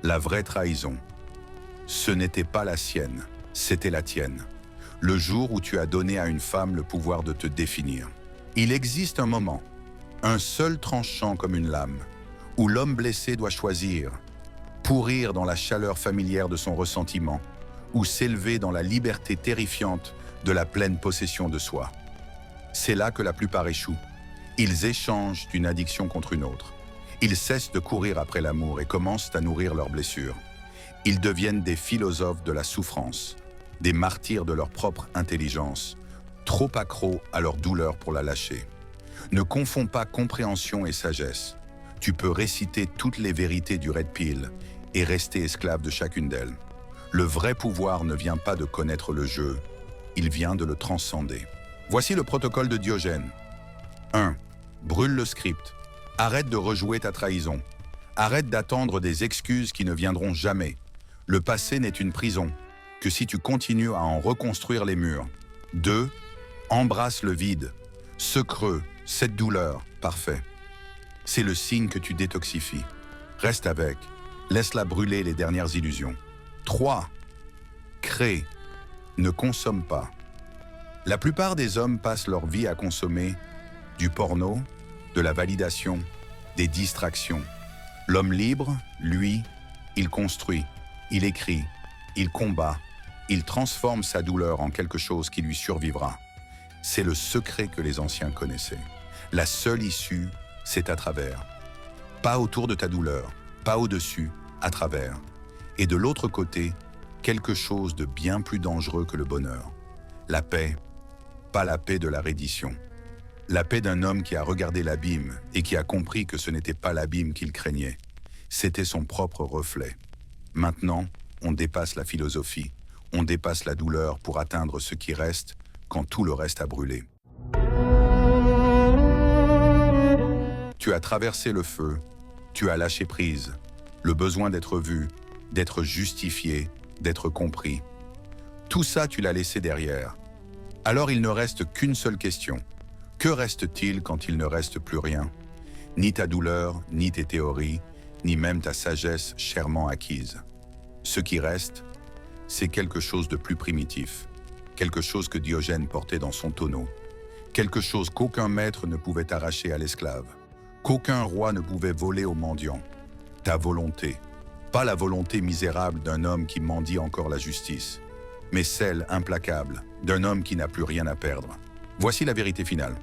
La vraie trahison, ce n'était pas la sienne, c'était la tienne. Le jour où tu as donné à une femme le pouvoir de te définir. Il existe un moment, un seul tranchant comme une lame, où l'homme blessé doit choisir, pourrir dans la chaleur familière de son ressentiment, ou s'élever dans la liberté terrifiante de la pleine possession de soi. C'est là que la plupart échouent. Ils échangent une addiction contre une autre. Ils cessent de courir après l'amour et commencent à nourrir leurs blessures. Ils deviennent des philosophes de la souffrance, des martyrs de leur propre intelligence, trop accros à leur douleur pour la lâcher. Ne confonds pas compréhension et sagesse. Tu peux réciter toutes les vérités du Red Pill et rester esclave de chacune d'elles. Le vrai pouvoir ne vient pas de connaître le jeu, il vient de le transcender. Voici le protocole de Diogène. 1. Brûle le script. Arrête de rejouer ta trahison. Arrête d'attendre des excuses qui ne viendront jamais. Le passé n'est une prison, que si tu continues à en reconstruire les murs. 2. Embrasse le vide. Ce creux, cette douleur, parfait. C'est le signe que tu détoxifies. Reste avec. Laisse-la brûler les dernières illusions. 3. Crée. Ne consomme pas. La plupart des hommes passent leur vie à consommer du porno, de la validation, des distractions. L'homme libre, lui, il construit, il écrit, il combat, il transforme sa douleur en quelque chose qui lui survivra. C'est le secret que les anciens connaissaient. La seule issue, c'est à travers. Pas autour de ta douleur, pas au-dessus, à travers. Et de l'autre côté, quelque chose de bien plus dangereux que le bonheur. La paix, pas la paix de la reddition. La paix d'un homme qui a regardé l'abîme et qui a compris que ce n'était pas l'abîme qu'il craignait. C'était son propre reflet. Maintenant, on dépasse la philosophie, on dépasse la douleur pour atteindre ce qui reste quand tout le reste a brûlé. Tu as traversé le feu, tu as lâché prise, le besoin d'être vu, d'être justifié, d'être compris. Tout ça, tu l'as laissé derrière. Alors il ne reste qu'une seule question. Que reste-t-il quand il ne reste plus rien? Ni ta douleur, ni tes théories, ni même ta sagesse chèrement acquise. Ce qui reste, c'est quelque chose de plus primitif, quelque chose que Diogène portait dans son tonneau, quelque chose qu'aucun maître ne pouvait arracher à l'esclave, qu'aucun roi ne pouvait voler au mendiant. Ta volonté, pas la volonté misérable d'un homme qui mendie encore la justice, mais celle implacable d'un homme qui n'a plus rien à perdre. Voici la vérité finale.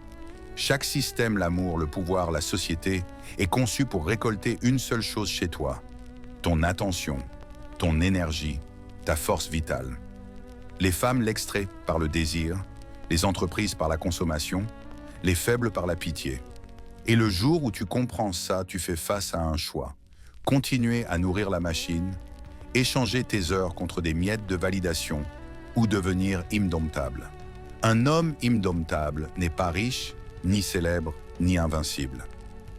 Chaque système, l'amour, le pouvoir, la société, est conçu pour récolter une seule chose chez toi, ton attention, ton énergie, ta force vitale. Les femmes l'extraient par le désir, les entreprises par la consommation, les faibles par la pitié. Et le jour où tu comprends ça, tu fais face à un choix. Continuer à nourrir la machine, échanger tes heures contre des miettes de validation ou devenir indomptable. Un homme indomptable n'est pas riche, ni célèbre, ni invincible.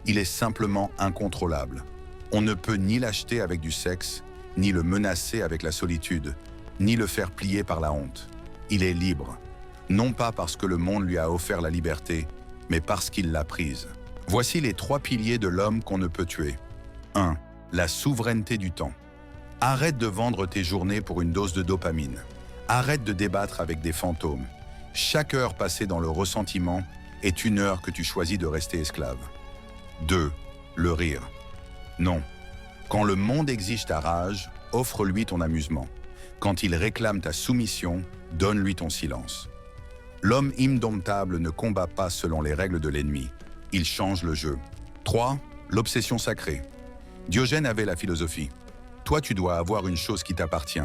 Il est simplement incontrôlable. On ne peut ni l'acheter avec du sexe, ni le menacer avec la solitude, ni le faire plier par la honte. Il est libre, non pas parce que le monde lui a offert la liberté, mais parce qu'il l'a prise. Voici les 3 piliers de l'homme qu'on ne peut tuer. 1. La souveraineté du temps. Arrête de vendre tes journées pour une dose de dopamine. Arrête de débattre avec des fantômes. Chaque heure passée dans le ressentiment est une heure que tu choisis de rester esclave. 2. Le rire. Non. Quand le monde exige ta rage, offre-lui ton amusement. Quand il réclame ta soumission, donne-lui ton silence. L'homme indomptable ne combat pas selon les règles de l'ennemi. Il change le jeu. 3. L'obsession sacrée. Diogène avait la philosophie. Toi, tu dois avoir une chose qui t'appartient.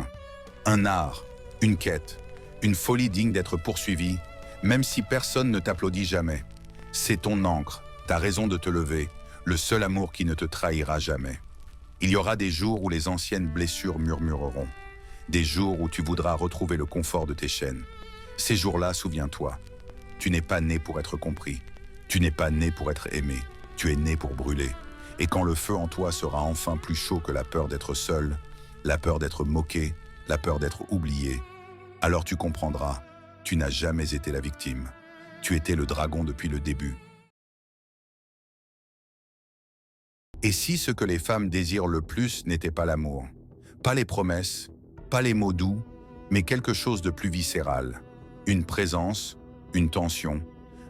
Un art, une quête, une folie digne d'être poursuivie, même si personne ne t'applaudit jamais. C'est ton encre, ta raison de te lever, le seul amour qui ne te trahira jamais. Il y aura des jours où les anciennes blessures murmureront, des jours où tu voudras retrouver le confort de tes chaînes. Ces jours-là, souviens-toi, tu n'es pas né pour être compris, tu n'es pas né pour être aimé, tu es né pour brûler. Et quand le feu en toi sera enfin plus chaud que la peur d'être seul, la peur d'être moqué, la peur d'être oublié, alors tu comprendras, tu n'as jamais été la victime. Tu étais le dragon depuis le début. Et si ce que les femmes désirent le plus n'était pas l'amour, pas les promesses, pas les mots doux, mais quelque chose de plus viscéral, une présence, une tension,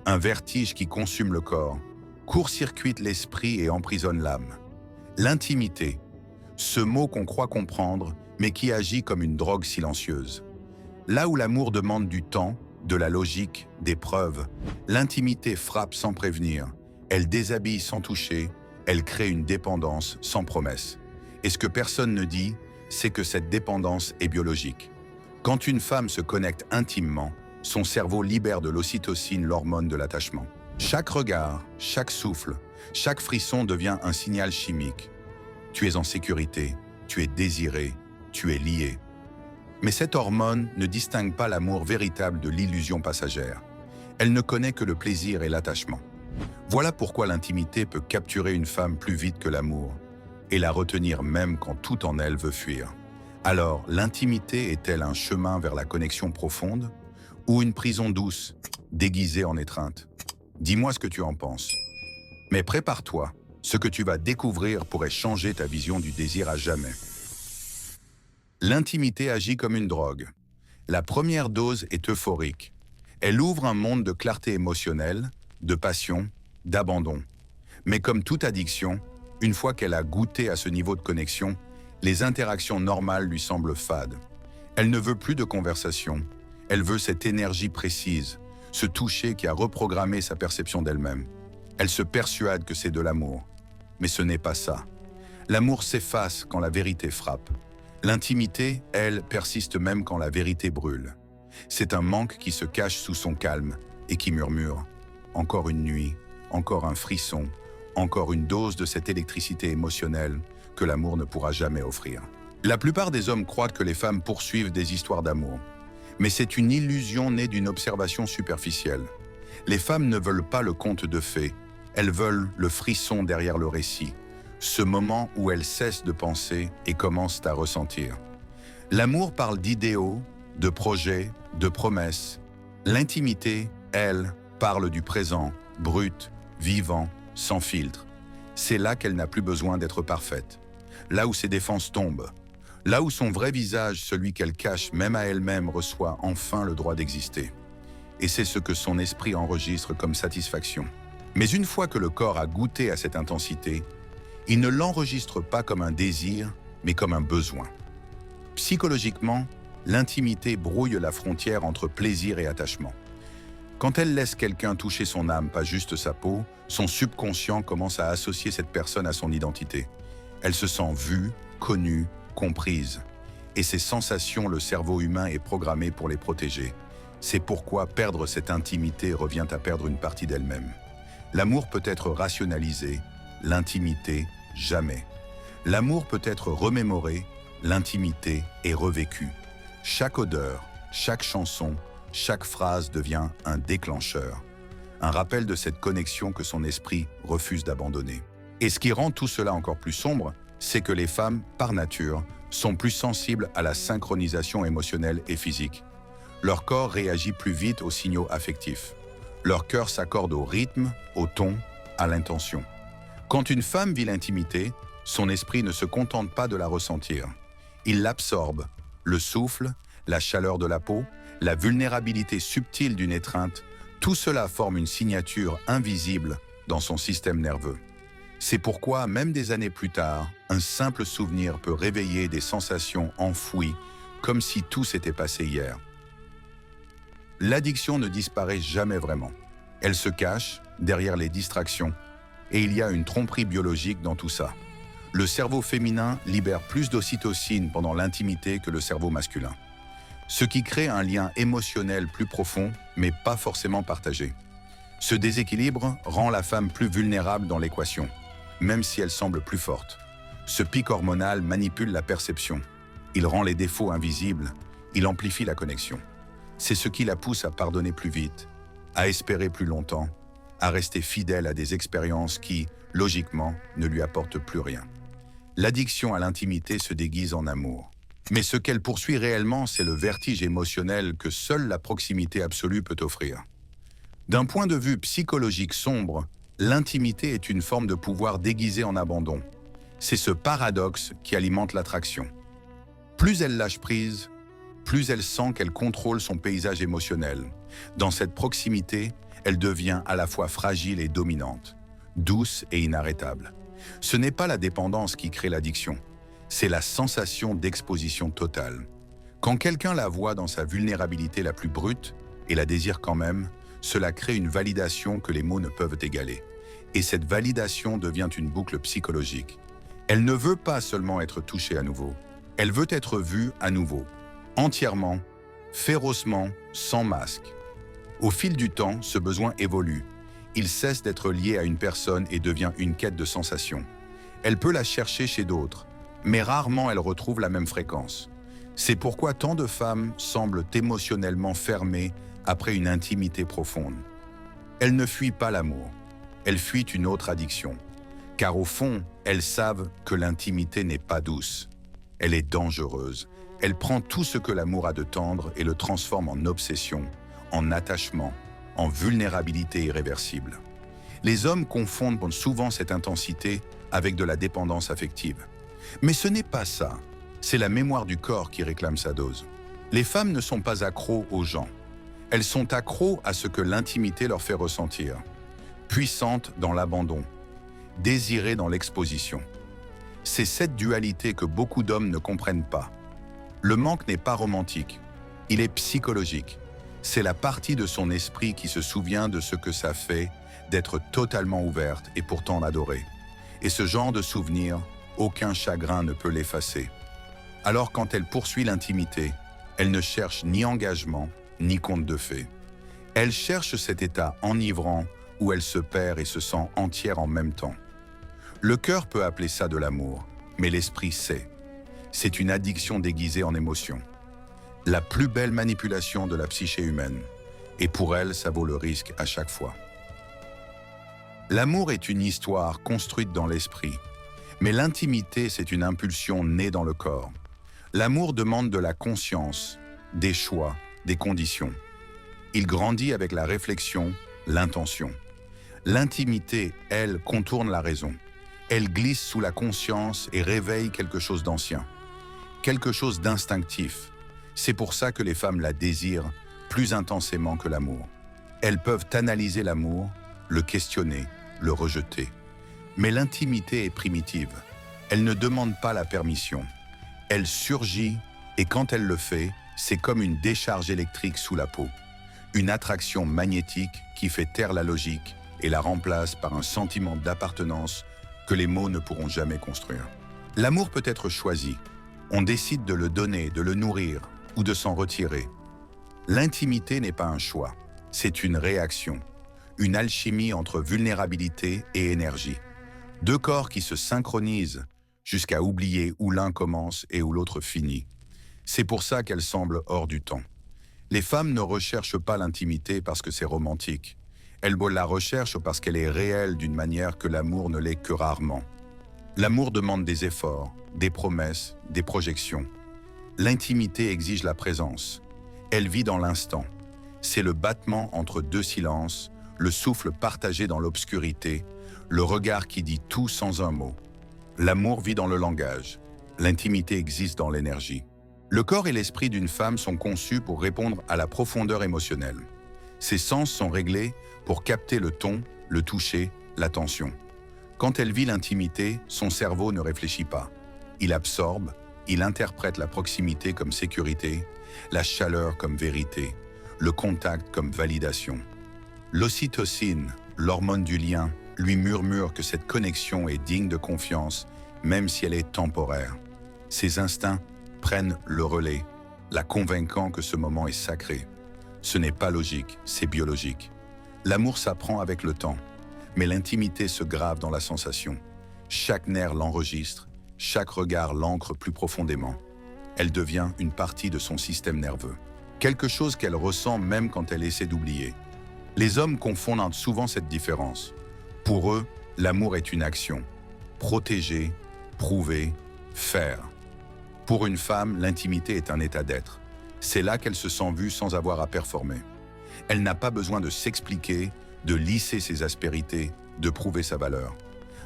un vertige qui consume le corps, court-circuite l'esprit et emprisonne l'âme. L'intimité, ce mot qu'on croit comprendre, mais qui agit comme une drogue silencieuse. Là où l'amour demande du temps, de la logique, des preuves, l'intimité frappe sans prévenir, elle déshabille sans toucher, elle crée une dépendance sans promesse. Et ce que personne ne dit, c'est que cette dépendance est biologique. Quand une femme se connecte intimement, son cerveau libère de l'ocytocine, l'hormone de l'attachement. Chaque regard, chaque souffle, chaque frisson devient un signal chimique. Tu es en sécurité, tu es désiré, tu es lié. Mais cette hormone ne distingue pas l'amour véritable de l'illusion passagère. Elle ne connaît que le plaisir et l'attachement. Voilà pourquoi l'intimité peut capturer une femme plus vite que l'amour et la retenir même quand tout en elle veut fuir. Alors, l'intimité est-elle un chemin vers la connexion profonde ou une prison douce, déguisée en étreinte? Dis-moi ce que tu en penses. Mais prépare-toi, ce que tu vas découvrir pourrait changer ta vision du désir à jamais. L'intimité agit comme une drogue. La première dose est euphorique. Elle ouvre un monde de clarté émotionnelle, de passion, d'abandon. Mais comme toute addiction, une fois qu'elle a goûté à ce niveau de connexion, les interactions normales lui semblent fades. Elle ne veut plus de conversation. Elle veut cette énergie précise, ce toucher qui a reprogrammé sa perception d'elle-même. Elle se persuade que c'est de l'amour. Mais ce n'est pas ça. L'amour s'efface quand la vérité frappe. L'intimité, elle, persiste même quand la vérité brûle. C'est un manque qui se cache sous son calme et qui murmure « Encore une nuit, encore un frisson, encore une dose de cette électricité émotionnelle que l'amour ne pourra jamais offrir. » La plupart des hommes croient que les femmes poursuivent des histoires d'amour. Mais c'est une illusion née d'une observation superficielle. Les femmes ne veulent pas le conte de fées, elles veulent le frisson derrière le récit, ce moment où elles cessent de penser et commencent à ressentir. L'amour parle d'idéaux, de projets, de promesses. L'intimité, elle, parle du présent, brut, vivant, sans filtre. C'est là qu'elle n'a plus besoin d'être parfaite. Là où ses défenses tombent. Là où son vrai visage, celui qu'elle cache même à elle-même, reçoit enfin le droit d'exister. Et c'est ce que son esprit enregistre comme satisfaction. Mais une fois que le corps a goûté à cette intensité, il ne l'enregistre pas comme un désir, mais comme un besoin. Psychologiquement, l'intimité brouille la frontière entre plaisir et attachement. Quand elle laisse quelqu'un toucher son âme, pas juste sa peau, son subconscient commence à associer cette personne à son identité. Elle se sent vue, connue, comprise. Et ces sensations, le cerveau humain est programmé pour les protéger. C'est pourquoi perdre cette intimité revient à perdre une partie d'elle-même. L'amour peut être rationalisé, l'intimité, jamais. L'amour peut être remémoré, l'intimité est revécue. Chaque odeur, chaque chanson, chaque phrase devient un déclencheur. Un rappel de cette connexion que son esprit refuse d'abandonner. Et ce qui rend tout cela encore plus sombre, c'est que les femmes, par nature, sont plus sensibles à la synchronisation émotionnelle et physique. Leur corps réagit plus vite aux signaux affectifs. Leur cœur s'accorde au rythme, au ton, à l'intention. Quand une femme vit l'intimité, son esprit ne se contente pas de la ressentir. Il l'absorbe, le souffle, la chaleur de la peau, la vulnérabilité subtile d'une étreinte, tout cela forme une signature invisible dans son système nerveux. C'est pourquoi, même des années plus tard, un simple souvenir peut réveiller des sensations enfouies, comme si tout s'était passé hier. L'addiction ne disparaît jamais vraiment. Elle se cache derrière les distractions, et il y a une tromperie biologique dans tout ça. Le cerveau féminin libère plus d'ocytocine pendant l'intimité que le cerveau masculin, ce qui crée un lien émotionnel plus profond, mais pas forcément partagé. Ce déséquilibre rend la femme plus vulnérable dans l'équation, même si elle semble plus forte. Ce pic hormonal manipule la perception. Il rend les défauts invisibles, il amplifie la connexion. C'est ce qui la pousse à pardonner plus vite, à espérer plus longtemps, à rester fidèle à des expériences qui, logiquement, ne lui apportent plus rien. L'addiction à l'intimité se déguise en amour. Mais ce qu'elle poursuit réellement, c'est le vertige émotionnel que seule la proximité absolue peut offrir. D'un point de vue psychologique sombre, l'intimité est une forme de pouvoir déguisé en abandon. C'est ce paradoxe qui alimente l'attraction. Plus elle lâche prise, plus elle sent qu'elle contrôle son paysage émotionnel. Dans cette proximité, elle devient à la fois fragile et dominante, douce et inarrêtable. Ce n'est pas la dépendance qui crée l'addiction, c'est la sensation d'exposition totale. Quand quelqu'un la voit dans sa vulnérabilité la plus brute et la désire quand même, cela crée une validation que les mots ne peuvent égaler. Et cette validation devient une boucle psychologique. Elle ne veut pas seulement être touchée à nouveau. Elle veut être vue à nouveau, entièrement, férocement, sans masque. Au fil du temps, ce besoin évolue. Il cesse d'être lié à une personne et devient une quête de sensation. Elle peut la chercher chez d'autres, mais rarement elle retrouve la même fréquence. C'est pourquoi tant de femmes semblent émotionnellement fermées après une intimité profonde. Elles ne fuient pas l'amour, elles fuient une autre addiction. Car au fond, elles savent que l'intimité n'est pas douce. Elle est dangereuse. Elle prend tout ce que l'amour a de tendre et le transforme en obsession, en attachement, en vulnérabilité irréversible. Les hommes confondent souvent cette intensité avec de la dépendance affective. Mais ce n'est pas ça. C'est la mémoire du corps qui réclame sa dose. Les femmes ne sont pas accros aux gens. Elles sont accros à ce que l'intimité leur fait ressentir. Puissantes dans l'abandon, désirées dans l'exposition. C'est cette dualité que beaucoup d'hommes ne comprennent pas. Le manque n'est pas romantique, il est psychologique. C'est la partie de son esprit qui se souvient de ce que ça fait d'être totalement ouverte et pourtant adorée. Et ce genre de souvenir, aucun chagrin ne peut l'effacer. Alors quand elle poursuit l'intimité, elle ne cherche ni engagement, ni conte de fées. Elle cherche cet état enivrant où elle se perd et se sent entière en même temps. Le cœur peut appeler ça de l'amour, mais l'esprit sait. C'est une addiction déguisée en émotion. La plus belle manipulation de la psyché humaine. Et pour elle, ça vaut le risque à chaque fois. L'amour est une histoire construite dans l'esprit. Mais l'intimité, c'est une impulsion née dans le corps. L'amour demande de la conscience, des choix, des conditions. Il grandit avec la réflexion, l'intention. L'intimité, elle, contourne la raison. Elle glisse sous la conscience et réveille quelque chose d'ancien, quelque chose d'instinctif. C'est pour ça que les femmes la désirent plus intensément que l'amour. Elles peuvent analyser l'amour, le questionner, le rejeter. Mais l'intimité est primitive. Elle ne demande pas la permission. Elle surgit et quand elle le fait, c'est comme une décharge électrique sous la peau. Une attraction magnétique qui fait taire la logique et la remplace par un sentiment d'appartenance que les mots ne pourront jamais construire. L'amour peut être choisi. On décide de le donner, de le nourrir ou de s'en retirer. L'intimité n'est pas un choix, c'est une réaction, une alchimie entre vulnérabilité et énergie. Deux corps qui se synchronisent jusqu'à oublier où l'un commence et où l'autre finit. C'est pour ça qu'elle semble hors du temps. Les femmes ne recherchent pas l'intimité parce que c'est romantique. Elles la recherchent parce qu'elle est réelle d'une manière que l'amour ne l'est que rarement. L'amour demande des efforts, des promesses, des projections. L'intimité exige la présence. Elle vit dans l'instant. C'est le battement entre deux silences, le souffle partagé dans l'obscurité, le regard qui dit tout sans un mot. L'amour vit dans le langage. L'intimité existe dans l'énergie. Le corps et l'esprit d'une femme sont conçus pour répondre à la profondeur émotionnelle. Ses sens sont réglés pour capter le ton, le toucher, l'attention. Quand elle vit l'intimité, son cerveau ne réfléchit pas. Il absorbe, il interprète la proximité comme sécurité, la chaleur comme vérité, le contact comme validation. L'ocytocine, l'hormone du lien, lui murmure que cette connexion est digne de confiance, même si elle est temporaire. Ses instincts prennent le relais, la convainquant que ce moment est sacré. Ce n'est pas logique, c'est biologique. L'amour s'apprend avec le temps, mais l'intimité se grave dans la sensation. Chaque nerf l'enregistre, chaque regard l'ancre plus profondément. Elle devient une partie de son système nerveux. Quelque chose qu'elle ressent même quand elle essaie d'oublier. Les hommes confondent souvent cette différence. Pour eux, l'amour est une action. Protéger, prouver, faire. Pour une femme, l'intimité est un état d'être. C'est là qu'elle se sent vue sans avoir à performer. Elle n'a pas besoin de s'expliquer, de lisser ses aspérités, de prouver sa valeur.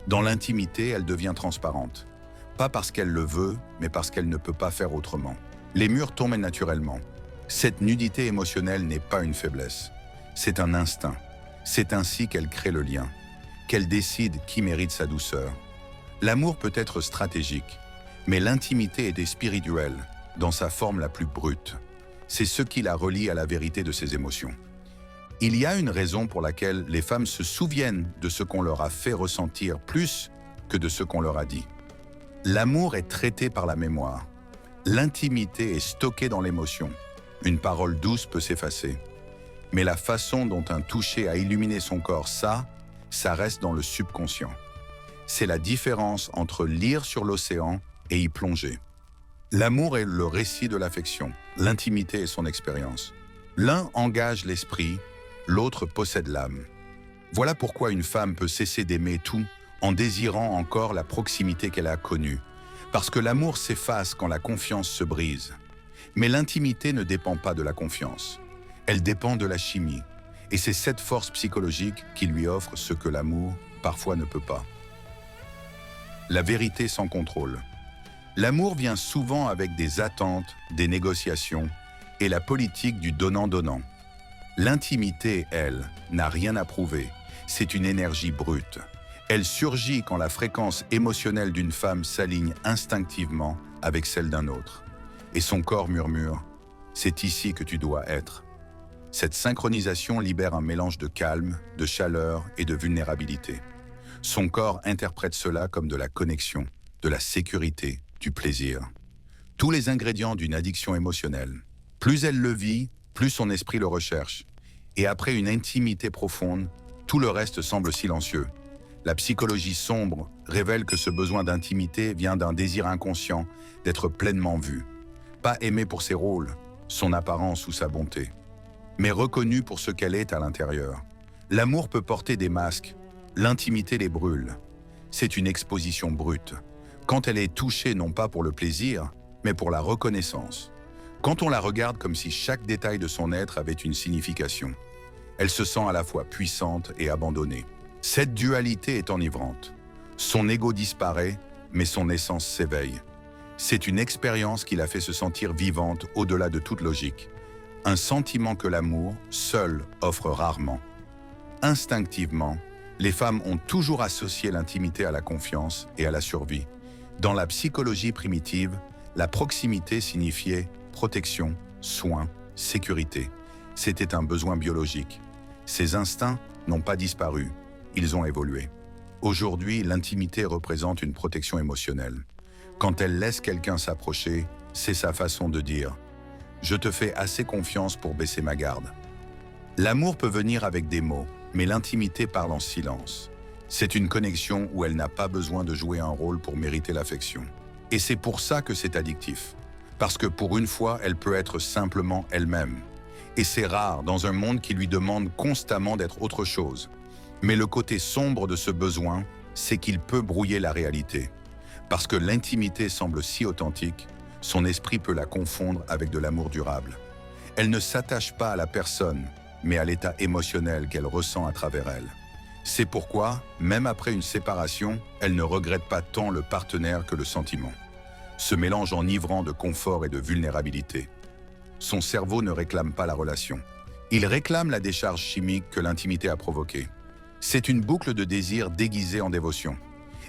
Dans l'intimité, elle devient transparente. Pas parce qu'elle le veut, mais parce qu'elle ne peut pas faire autrement. Les murs tombent naturellement. Cette nudité émotionnelle n'est pas une faiblesse. C'est un instinct. C'est ainsi qu'elle crée le lien, qu'elle décide qui mérite sa douceur. L'amour peut être stratégique, mais l'intimité est spirituelle, dans sa forme la plus brute. C'est ce qui la relie à la vérité de ses émotions. Il y a une raison pour laquelle les femmes se souviennent de ce qu'on leur a fait ressentir plus que de ce qu'on leur a dit. L'amour est traité par la mémoire. L'intimité est stockée dans l'émotion. Une parole douce peut s'effacer. Mais la façon dont un toucher a illuminé son corps, ça reste dans le subconscient. C'est la différence entre lire sur l'océan et y plonger. L'amour est le récit de l'affection, l'intimité est son expérience. L'un engage l'esprit, l'autre possède l'âme. Voilà pourquoi une femme peut cesser d'aimer tout en désirant encore la proximité qu'elle a connue. Parce que l'amour s'efface quand la confiance se brise. Mais l'intimité ne dépend pas de la confiance. Elle dépend de la chimie. Et c'est cette force psychologique qui lui offre ce que l'amour, parfois, ne peut pas. La vérité sans contrôle. L'amour vient souvent avec des attentes, des négociations et la politique du donnant-donnant. L'intimité, elle, n'a rien à prouver. C'est une énergie brute. Elle surgit quand la fréquence émotionnelle d'une femme s'aligne instinctivement avec celle d'un autre. Et son corps murmure « C'est ici que tu dois être ». Cette synchronisation libère un mélange de calme, de chaleur et de vulnérabilité. Son corps interprète cela comme de la connexion, de la sécurité, du plaisir. Tous les ingrédients d'une addiction émotionnelle. Plus elle le vit, plus son esprit le recherche. Et après une intimité profonde, tout le reste semble silencieux. La psychologie sombre révèle que ce besoin d'intimité vient d'un désir inconscient d'être pleinement vu. Pas aimé pour ses rôles, son apparence ou sa bonté, mais reconnue pour ce qu'elle est à l'intérieur. L'amour peut porter des masques, l'intimité les brûle. C'est une exposition brute. Quand elle est touchée non pas pour le plaisir, mais pour la reconnaissance. Quand on la regarde comme si chaque détail de son être avait une signification, elle se sent à la fois puissante et abandonnée. Cette dualité est enivrante. Son ego disparaît, mais son essence s'éveille. C'est une expérience qui la fait se sentir vivante au-delà de toute logique. Un sentiment que l'amour, seul, offre rarement. Instinctivement, les femmes ont toujours associé l'intimité à la confiance et à la survie. Dans la psychologie primitive, la proximité signifiait protection, soin, sécurité. C'était un besoin biologique. Ces instincts n'ont pas disparu, ils ont évolué. Aujourd'hui, l'intimité représente une protection émotionnelle. Quand elle laisse quelqu'un s'approcher, c'est sa façon de dire « Je te fais assez confiance pour baisser ma garde ». L'amour peut venir avec des mots, mais l'intimité parle en silence. C'est une connexion où elle n'a pas besoin de jouer un rôle pour mériter l'affection. Et c'est pour ça que c'est addictif. Parce que pour une fois, elle peut être simplement elle-même. Et c'est rare dans un monde qui lui demande constamment d'être autre chose. Mais le côté sombre de ce besoin, c'est qu'il peut brouiller la réalité. Parce que l'intimité semble si authentique, son esprit peut la confondre avec de l'amour durable. Elle ne s'attache pas à la personne, mais à l'état émotionnel qu'elle ressent à travers elle. C'est pourquoi, même après une séparation, elle ne regrette pas tant le partenaire que le sentiment. Ce mélange enivrant de confort et de vulnérabilité. Son cerveau ne réclame pas la relation. Il réclame la décharge chimique que l'intimité a provoquée. C'est une boucle de désir déguisée en dévotion.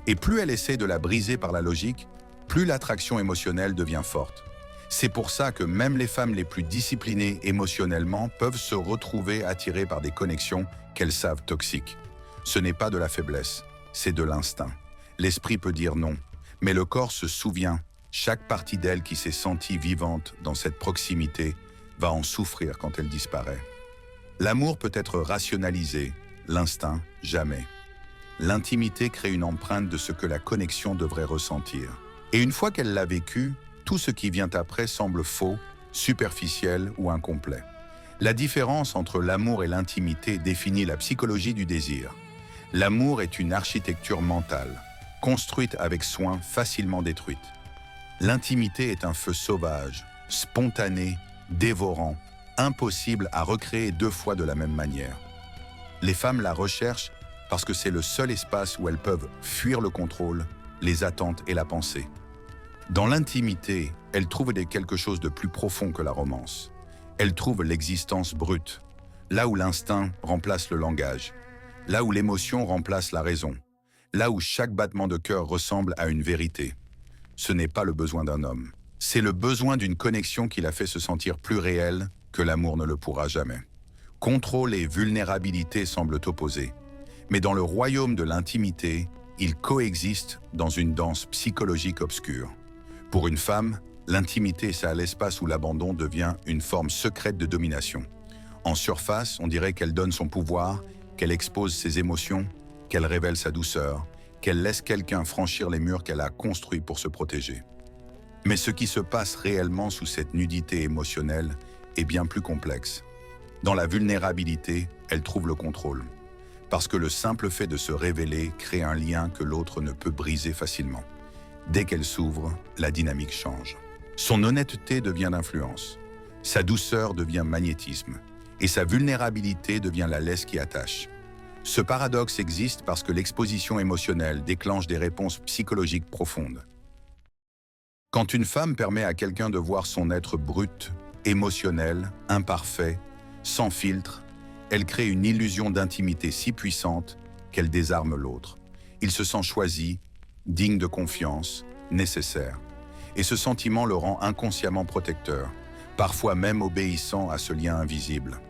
Et plus elle essaie de la briser par la logique, plus l'attraction émotionnelle devient forte. C'est pour ça que même les femmes les plus disciplinées émotionnellement peuvent se retrouver attirées par des connexions qu'elles savent toxiques. Ce n'est pas de la faiblesse, c'est de l'instinct. L'esprit peut dire non, mais le corps se souvient. Chaque partie d'elle qui s'est sentie vivante dans cette proximité va en souffrir quand elle disparaît. L'amour peut être rationalisé, l'instinct, jamais. L'intimité crée une empreinte de ce que la connexion devrait ressentir. Et une fois qu'elle l'a vécu, tout ce qui vient après semble faux, superficiel ou incomplet. La différence entre l'amour et l'intimité définit la psychologie du désir. L'amour est une architecture mentale, construite avec soin, facilement détruite. L'intimité est un feu sauvage, spontané, dévorant, impossible à recréer deux fois de la même manière. Les femmes la recherchent parce que c'est le seul espace où elles peuvent fuir le contrôle, les attentes et la pensée. Dans l'intimité, elles trouvent quelque chose de plus profond que la romance. Elles trouvent l'existence brute, là où l'instinct remplace le langage, là où l'émotion remplace la raison, là où chaque battement de cœur ressemble à une vérité. Ce n'est pas le besoin d'un homme, c'est le besoin d'une connexion qui la fait se sentir plus réelle que l'amour ne le pourra jamais. Contrôle et vulnérabilité semblent opposés, mais dans le royaume de l'intimité, ils coexistent dans une danse psychologique obscure. Pour une femme, L'intimité, c'est à l'espace où l'abandon devient une forme secrète de domination. En surface, on dirait qu'elle donne son pouvoir, qu'elle expose ses émotions, qu'elle révèle sa douceur, qu'elle laisse quelqu'un franchir les murs qu'elle a construits pour se protéger. Mais ce qui se passe réellement sous cette nudité émotionnelle est bien plus complexe. Dans la vulnérabilité, elle trouve le contrôle. Parce que le simple fait de se révéler crée un lien que l'autre ne peut briser facilement. Dès qu'elle s'ouvre, la dynamique change. Son honnêteté devient l'influence. Sa douceur devient magnétisme. Et sa vulnérabilité devient la laisse qui attache. Ce paradoxe existe parce que l'exposition émotionnelle déclenche des réponses psychologiques profondes. Quand une femme permet à quelqu'un de voir son être brut, émotionnel, imparfait, sans filtre, elle crée une illusion d'intimité si puissante qu'elle désarme l'autre. Il se sent choisi, digne de confiance, nécessaire. Et ce sentiment le rend inconsciemment protecteur, parfois même obéissant à ce lien invisible.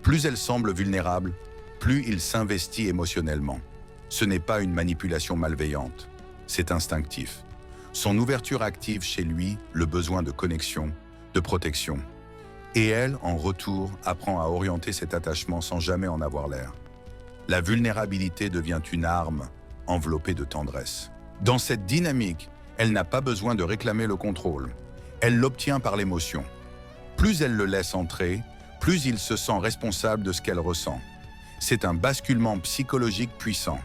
Plus elle semble vulnérable, plus il s'investit émotionnellement. Ce n'est pas une manipulation malveillante, c'est instinctif. Son ouverture active chez lui le besoin de connexion, de protection. Et elle, en retour, apprend à orienter cet attachement sans jamais en avoir l'air. La vulnérabilité devient une arme enveloppée de tendresse. Dans cette dynamique, elle n'a pas besoin de réclamer le contrôle. Elle l'obtient par l'émotion. Plus elle le laisse entrer, plus il se sent responsable de ce qu'elle ressent. C'est un basculement psychologique puissant.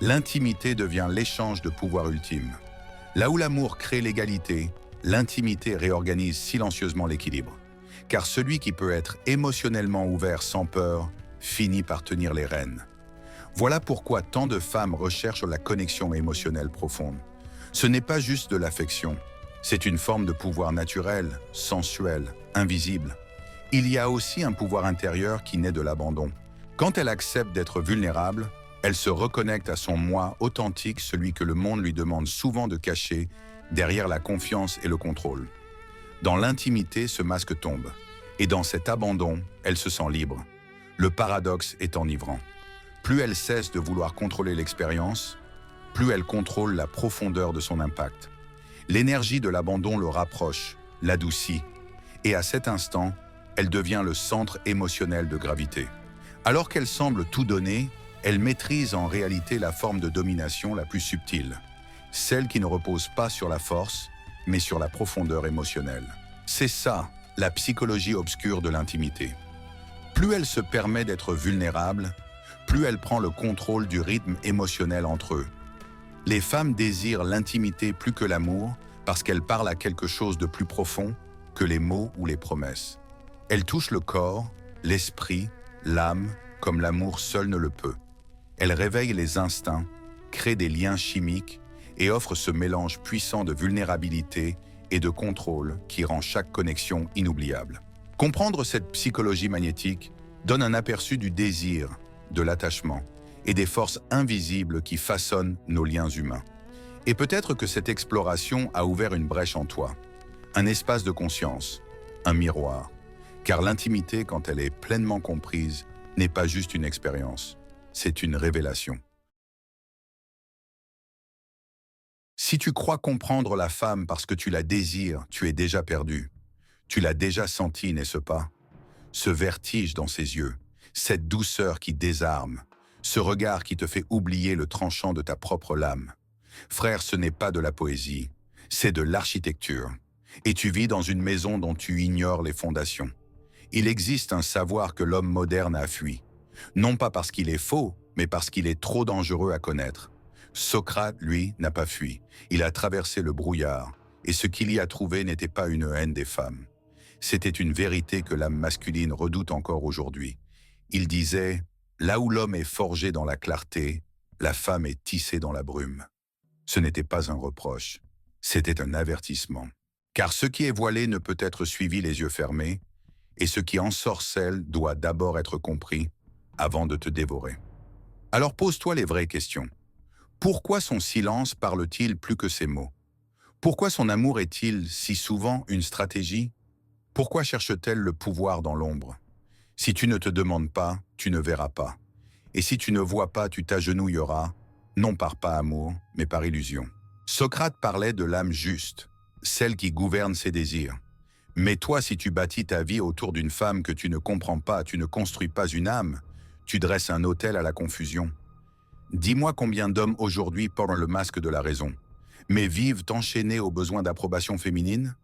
L'intimité devient l'échange de pouvoir ultime. Là où l'amour crée l'égalité, l'intimité réorganise silencieusement l'équilibre. Car celui qui peut être émotionnellement ouvert sans peur finit par tenir les rênes. Voilà pourquoi tant de femmes recherchent la connexion émotionnelle profonde. Ce n'est pas juste de l'affection, c'est une forme de pouvoir naturel, sensuel, invisible. Il y a aussi un pouvoir intérieur qui naît de l'abandon. Quand elle accepte d'être vulnérable, elle se reconnecte à son moi authentique, celui que le monde lui demande souvent de cacher derrière la confiance et le contrôle. Dans l'intimité, ce masque tombe. Et dans cet abandon, elle se sent libre. Le paradoxe est enivrant. Plus elle cesse de vouloir contrôler l'expérience, plus elle contrôle la profondeur de son impact. L'énergie de l'abandon le rapproche, l'adoucit. Et à cet instant, elle devient le centre émotionnel de gravité. Alors qu'elle semble tout donner, elle maîtrise en réalité la forme de domination la plus subtile, celle qui ne repose pas sur la force, mais sur la profondeur émotionnelle. C'est ça, la psychologie obscure de l'intimité. Plus elle se permet d'être vulnérable, plus elle prend le contrôle du rythme émotionnel entre eux. Les femmes désirent l'intimité plus que l'amour parce qu'elles parlent à quelque chose de plus profond que les mots ou les promesses. Elles touchent le corps, l'esprit, l'âme, comme l'amour seul ne le peut. Elles réveillent les instincts, créent des liens chimiques et offrent ce mélange puissant de vulnérabilité et de contrôle qui rend chaque connexion inoubliable. Comprendre cette psychologie magnétique donne un aperçu du désir, de l'attachement et des forces invisibles qui façonnent nos liens humains. Et peut-être que cette exploration a ouvert une brèche en toi, un espace de conscience, un miroir. Car l'intimité, quand elle est pleinement comprise, n'est pas juste une expérience, c'est une révélation. Si tu crois comprendre la femme parce que tu la désires, tu es déjà perdu. Tu l'as déjà senti, n'est-ce pas? Ce vertige dans ses yeux, cette douceur qui désarme, ce regard qui te fait oublier le tranchant de ta propre lame. Frère, ce n'est pas de la poésie, c'est de l'architecture. Et tu vis dans une maison dont tu ignores les fondations. Il existe un savoir que l'homme moderne a fui. Non pas parce qu'il est faux, mais parce qu'il est trop dangereux à connaître. Socrate, lui, n'a pas fui. Il a traversé le brouillard, et ce qu'il y a trouvé n'était pas une haine des femmes. C'était une vérité que l'âme masculine redoute encore aujourd'hui. Il disait « Là où l'homme est forgé dans la clarté, la femme est tissée dans la brume ». Ce n'était pas un reproche, c'était un avertissement. Car ce qui est voilé ne peut être suivi les yeux fermés, et ce qui ensorcelle doit d'abord être compris avant de te dévorer. Alors pose-toi les vraies questions. Pourquoi son silence parle-t-il plus que ses mots? Pourquoi son amour est-il si souvent une stratégie? Pourquoi cherche-t-elle le pouvoir dans l'ombre? Si tu ne te demandes pas, tu ne verras pas. Et si tu ne vois pas, tu t'agenouilleras, non par pas amour, mais par illusion. Socrate parlait de l'âme juste. celle qui gouverne ses désirs. Mais toi, si tu bâtis ta vie autour d'une femme que tu ne comprends pas, tu ne construis pas une âme, tu dresses un autel à la confusion. Dis-moi combien d'hommes aujourd'hui portent le masque de la raison, mais vivent enchaînés aux besoins d'approbation féminine?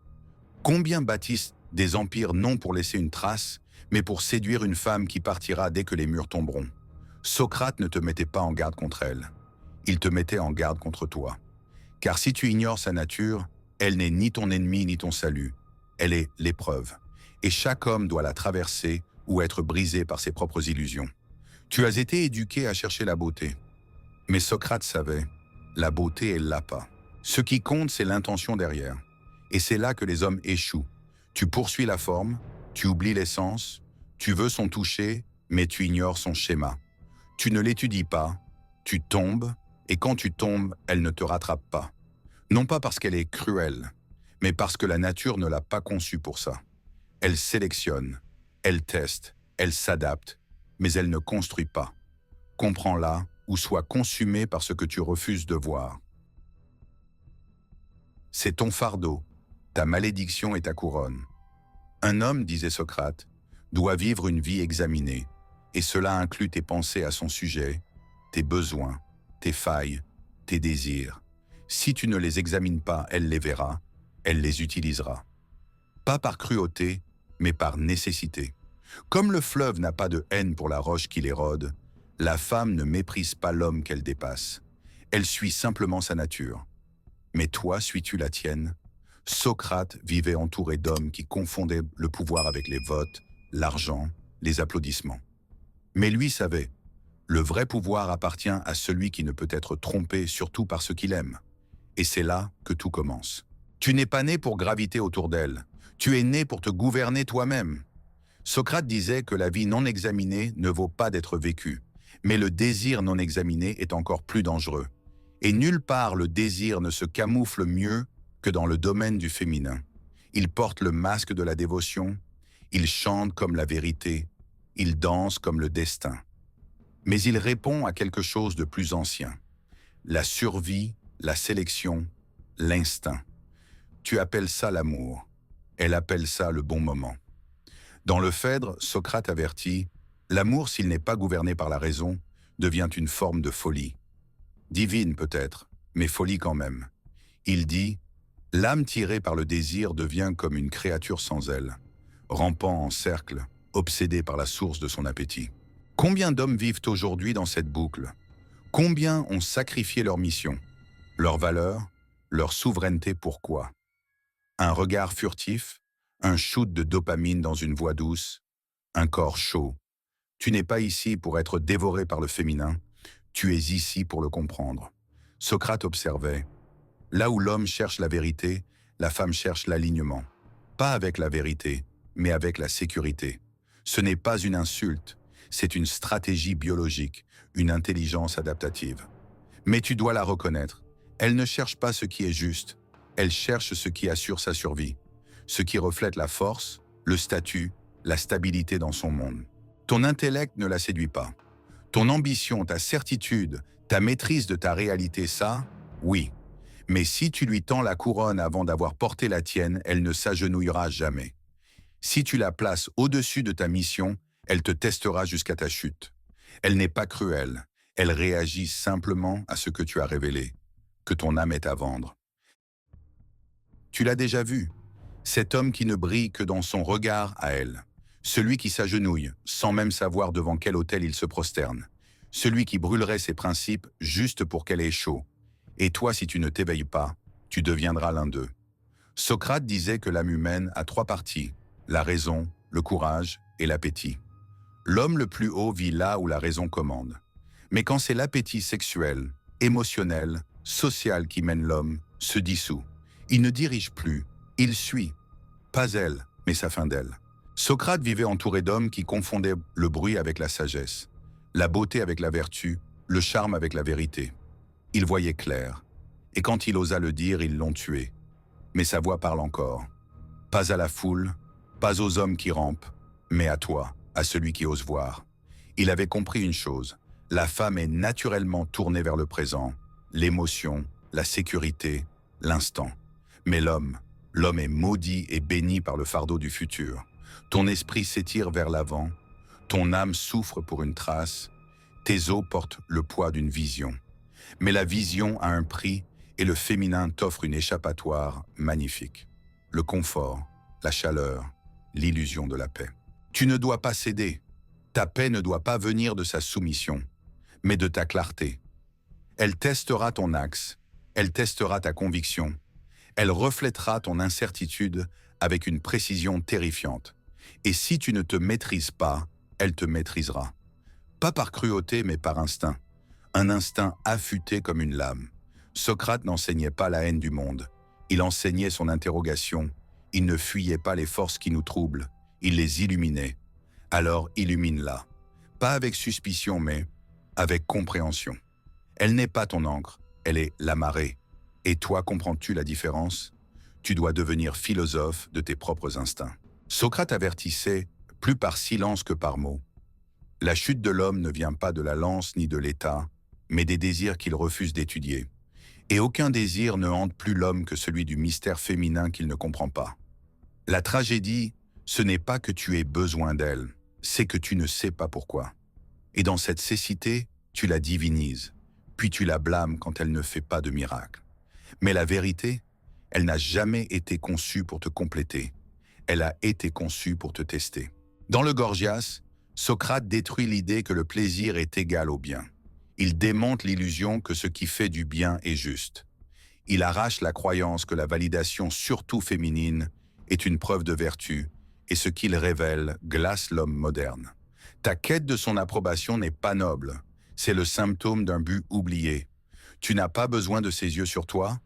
Combien bâtissent des empires non pour laisser une trace, mais pour séduire une femme qui partira dès que les murs tomberont? Socrate ne te mettait pas en garde contre elle. Il te mettait en garde contre toi. Car si tu ignores sa nature, elle n'est ni ton ennemi ni ton salut. Elle est l'épreuve. Et chaque homme doit la traverser ou être brisé par ses propres illusions. Tu as été éduqué à chercher la beauté. Mais Socrate savait, la beauté, elle l'a pas. Ce qui compte, c'est l'intention derrière. Et c'est là que les hommes échouent. Tu poursuis la forme, tu oublies l'essence, tu veux son toucher, mais tu ignores son schéma. Tu ne l'étudies pas, tu tombes, et quand tu tombes, elle ne te rattrape pas. Non pas parce qu'elle est cruelle, mais parce que la nature ne l'a pas conçue pour ça. Elle sélectionne, elle teste, elle s'adapte, mais elle ne construit pas. Comprends-la ou sois consumé par ce que tu refuses de voir. C'est ton fardeau, ta malédiction et ta couronne. Un homme, disait Socrate, doit vivre une vie examinée, et cela inclut tes pensées à son sujet, tes besoins, tes failles, tes désirs. Si tu ne les examines pas, elle les verra, elle les utilisera. Pas par cruauté, mais par nécessité. Comme le fleuve n'a pas de haine pour la roche qui l'érode, la femme ne méprise pas l'homme qu'elle dépasse. Elle suit simplement sa nature. Mais toi, suis-tu la tienne? Socrate vivait entouré d'hommes qui confondaient le pouvoir avec les votes, l'argent, les applaudissements. Mais lui savait, le vrai pouvoir appartient à celui qui ne peut être trompé surtout par ce qu'il aime. Et c'est là que tout commence. Tu n'es pas né pour graviter autour d'elle, tu es né pour te gouverner toi-même. Socrate disait que la vie non examinée ne vaut pas d'être vécue, mais le désir non examiné est encore plus dangereux. Et nulle part le désir ne se camoufle mieux que dans le domaine du féminin. Il porte le masque de la dévotion, il chante comme la vérité, il danse comme le destin. Mais il répond à quelque chose de plus ancien. La survie, la sélection, l'instinct. Tu appelles ça l'amour, elle appelle ça le bon moment. Dans le Phèdre, Socrate avertit, l'amour, s'il n'est pas gouverné par la raison, devient une forme de folie. Divine peut-être, mais folie quand même. Il dit, l'âme tirée par le désir devient comme une créature sans ailes, rampant en cercle, obsédée par la source de son appétit. Combien d'hommes vivent aujourd'hui dans cette boucle? Combien ont sacrifié leur mission, leur valeur, leur souveraineté pour quoi? Un regard furtif, un shoot de dopamine dans une voix douce, un corps chaud. Tu n'es pas ici pour être dévoré par le féminin, tu es ici pour le comprendre. Socrate observait, là où l'homme cherche la vérité, la femme cherche l'alignement. Pas avec la vérité, mais avec la sécurité. Ce n'est pas une insulte, c'est une stratégie biologique, une intelligence adaptative. Mais tu dois la reconnaître. Elle ne cherche pas ce qui est juste, elle cherche ce qui assure sa survie, ce qui reflète la force, le statut, la stabilité dans son monde. Ton intellect ne la séduit pas. Ton ambition, ta certitude, ta maîtrise de ta réalité, ça, oui. Mais si tu lui tends la couronne avant d'avoir porté la tienne, elle ne s'agenouillera jamais. Si tu la places au-dessus de ta mission, elle te testera jusqu'à ta chute. Elle n'est pas cruelle, elle réagit simplement à ce que tu as révélé, que ton âme est à vendre. Tu l'as déjà vu, cet homme qui ne brille que dans son regard à elle, celui qui s'agenouille sans même savoir devant quel autel il se prosterne, celui qui brûlerait ses principes juste pour qu'elle ait chaud. Et toi, si tu ne t'éveilles pas, tu deviendras l'un d'eux. Socrate disait que l'âme humaine a 3 parties, la raison, le courage et l'appétit. L'homme le plus haut vit là où la raison commande. Mais quand c'est l'appétit sexuel, émotionnel, social qui mène l'homme, se dissout. Il ne dirige plus, il suit. Pas elle, mais sa fin d'elle. Socrate vivait entouré d'hommes qui confondaient le bruit avec la sagesse, la beauté avec la vertu, le charme avec la vérité. Il voyait clair, et quand il osa le dire, ils l'ont tué. Mais sa voix parle encore. Pas à la foule, pas aux hommes qui rampent, mais à toi, à celui qui ose voir. Il avait compris une chose, la femme est naturellement tournée vers le présent, l'émotion, la sécurité, l'instant. Mais l'homme, L'homme est maudit et béni par le fardeau du futur. Ton esprit s'étire vers l'avant, ton âme souffre pour une trace, tes os portent le poids d'une vision. Mais la vision a un prix et le féminin t'offre une échappatoire magnifique. Le confort, la chaleur, l'illusion de la paix. Tu ne dois pas céder. Ta paix ne doit pas venir de sa soumission, mais de ta clarté. Elle testera ton axe, elle testera ta conviction, elle reflètera ton incertitude avec une précision terrifiante. Et si tu ne te maîtrises pas, elle te maîtrisera. Pas par cruauté, mais par instinct. Un instinct affûté comme une lame. Socrate n'enseignait pas la haine du monde. Il enseignait son interrogation. Il ne fuyait pas les forces qui nous troublent. Il les illuminait. Alors illumine-la. Pas avec suspicion, mais avec compréhension. Elle n'est pas ton encre, elle est la marée. Et toi, comprends-tu la différence? Tu dois devenir philosophe de tes propres instincts. Socrate avertissait, plus par silence que par mots. La chute de l'homme ne vient pas de la lance ni de l'état, mais des désirs qu'il refuse d'étudier. Et aucun désir ne hante plus l'homme que celui du mystère féminin qu'il ne comprend pas. La tragédie, ce n'est pas que tu aies besoin d'elle, c'est que tu ne sais pas pourquoi. Et dans cette cécité, tu la divinises, puis tu la blâmes quand elle ne fait pas de miracle. Mais la vérité, elle n'a jamais été conçue pour te compléter. Elle a été conçue pour te tester. Dans le Gorgias, Socrate détruit l'idée que le plaisir est égal au bien. Il démonte l'illusion que ce qui fait du bien est juste. Il arrache la croyance que la validation, surtout féminine, est une preuve de vertu, et ce qu'il révèle glace l'homme moderne. Ta quête de son approbation n'est pas noble, c'est le symptôme d'un but oublié. Tu n'as pas besoin de ses yeux sur toi,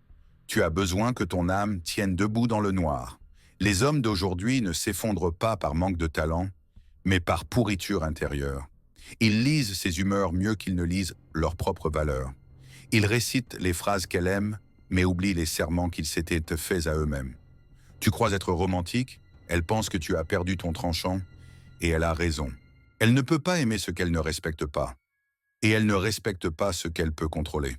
tu as besoin que ton âme tienne debout dans le noir. Les hommes d'aujourd'hui ne s'effondrent pas par manque de talent, mais par pourriture intérieure. Ils lisent ses humeurs mieux qu'ils ne lisent leurs propres valeurs. Ils récitent les phrases qu'elle aime, mais oublient les serments qu'ils s'étaient faits à eux-mêmes. Tu crois être romantique, elle pense que tu as perdu ton tranchant, et elle a raison. Elle ne peut pas aimer ce qu'elle ne respecte pas, et elle ne respecte pas ce qu'elle peut contrôler.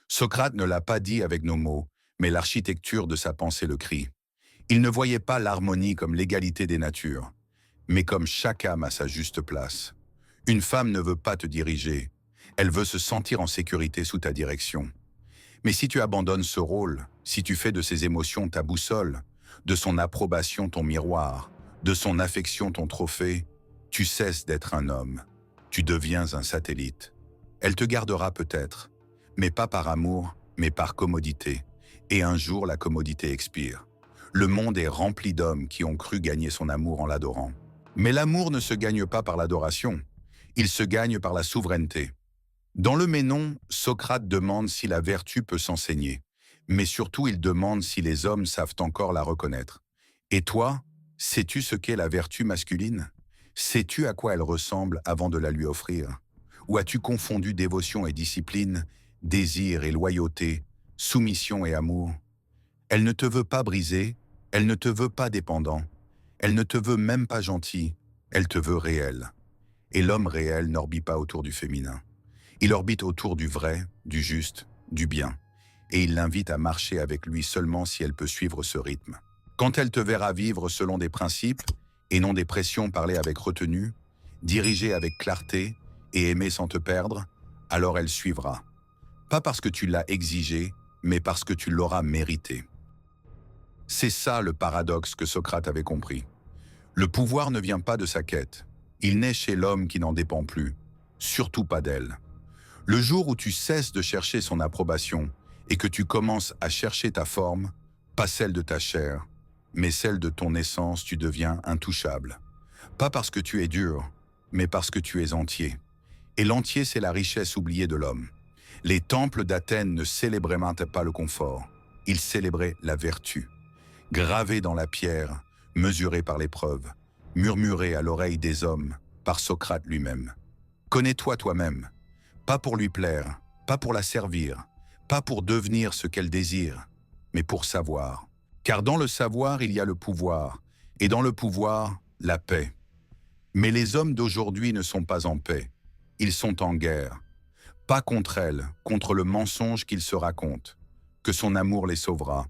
Socrate ne l'a pas dit avec nos mots, mais l'architecture de sa pensée le crie. Il ne voyait pas l'harmonie comme l'égalité des natures, mais comme chaque âme à sa juste place. Une femme ne veut pas te diriger, elle veut se sentir en sécurité sous ta direction. Mais si tu abandonnes ce rôle, si tu fais de ses émotions ta boussole, de son approbation ton miroir, de son affection ton trophée, tu cesses d'être un homme, tu deviens un satellite. Elle te gardera peut-être, mais pas par amour, mais par commodité. Et un jour la commodité expire. Le monde est rempli d'hommes qui ont cru gagner son amour en l'adorant. Mais l'amour ne se gagne pas par l'adoration, il se gagne par la souveraineté. Dans le Ménon, Socrate demande si la vertu peut s'enseigner, mais surtout il demande si les hommes savent encore la reconnaître. Et toi, sais-tu ce qu'est la vertu masculine? Sais-tu à quoi elle ressemble avant de la lui offrir? Ou as-tu confondu dévotion et discipline, désir et loyauté, soumission et amour? Elle ne te veut pas brisé, elle ne te veut pas dépendant, elle ne te veut même pas gentil, elle te veut réel. Et l'homme réel n'orbite pas autour du féminin. Il orbite autour du vrai, du juste, du bien. Et il l'invite à marcher avec lui seulement si elle peut suivre ce rythme. Quand elle te verra vivre selon des principes, et non des pressions parlées avec retenue, diriger avec clarté et aimer sans te perdre, alors elle suivra. Pas parce que tu l'as exigé, mais parce que tu l'auras mérité. C'est ça le paradoxe que Socrate avait compris. Le pouvoir ne vient pas de sa quête. Il naît chez l'homme qui n'en dépend plus, surtout pas d'elle. Le jour où tu cesses de chercher son approbation et que tu commences à chercher ta forme, pas celle de ta chair, mais celle de ton essence, tu deviens intouchable. Pas parce que tu es dur, mais parce que tu es entier. Et l'entier, c'est la richesse oubliée de l'homme. Les temples d'Athènes ne célébraient pas le confort, ils célébraient la vertu. Gravée dans la pierre, mesurée par l'épreuve, murmurée à l'oreille des hommes par Socrate lui-même. Connais-toi toi-même, pas pour lui plaire, pas pour la servir, pas pour devenir ce qu'elle désire, mais pour savoir. Car dans le savoir, il y a le pouvoir, et dans le pouvoir, la paix. Mais les hommes d'aujourd'hui ne sont pas en paix, ils sont en guerre. Pas contre elle, contre le mensonge qu'ils se racontent, que son amour les sauvera,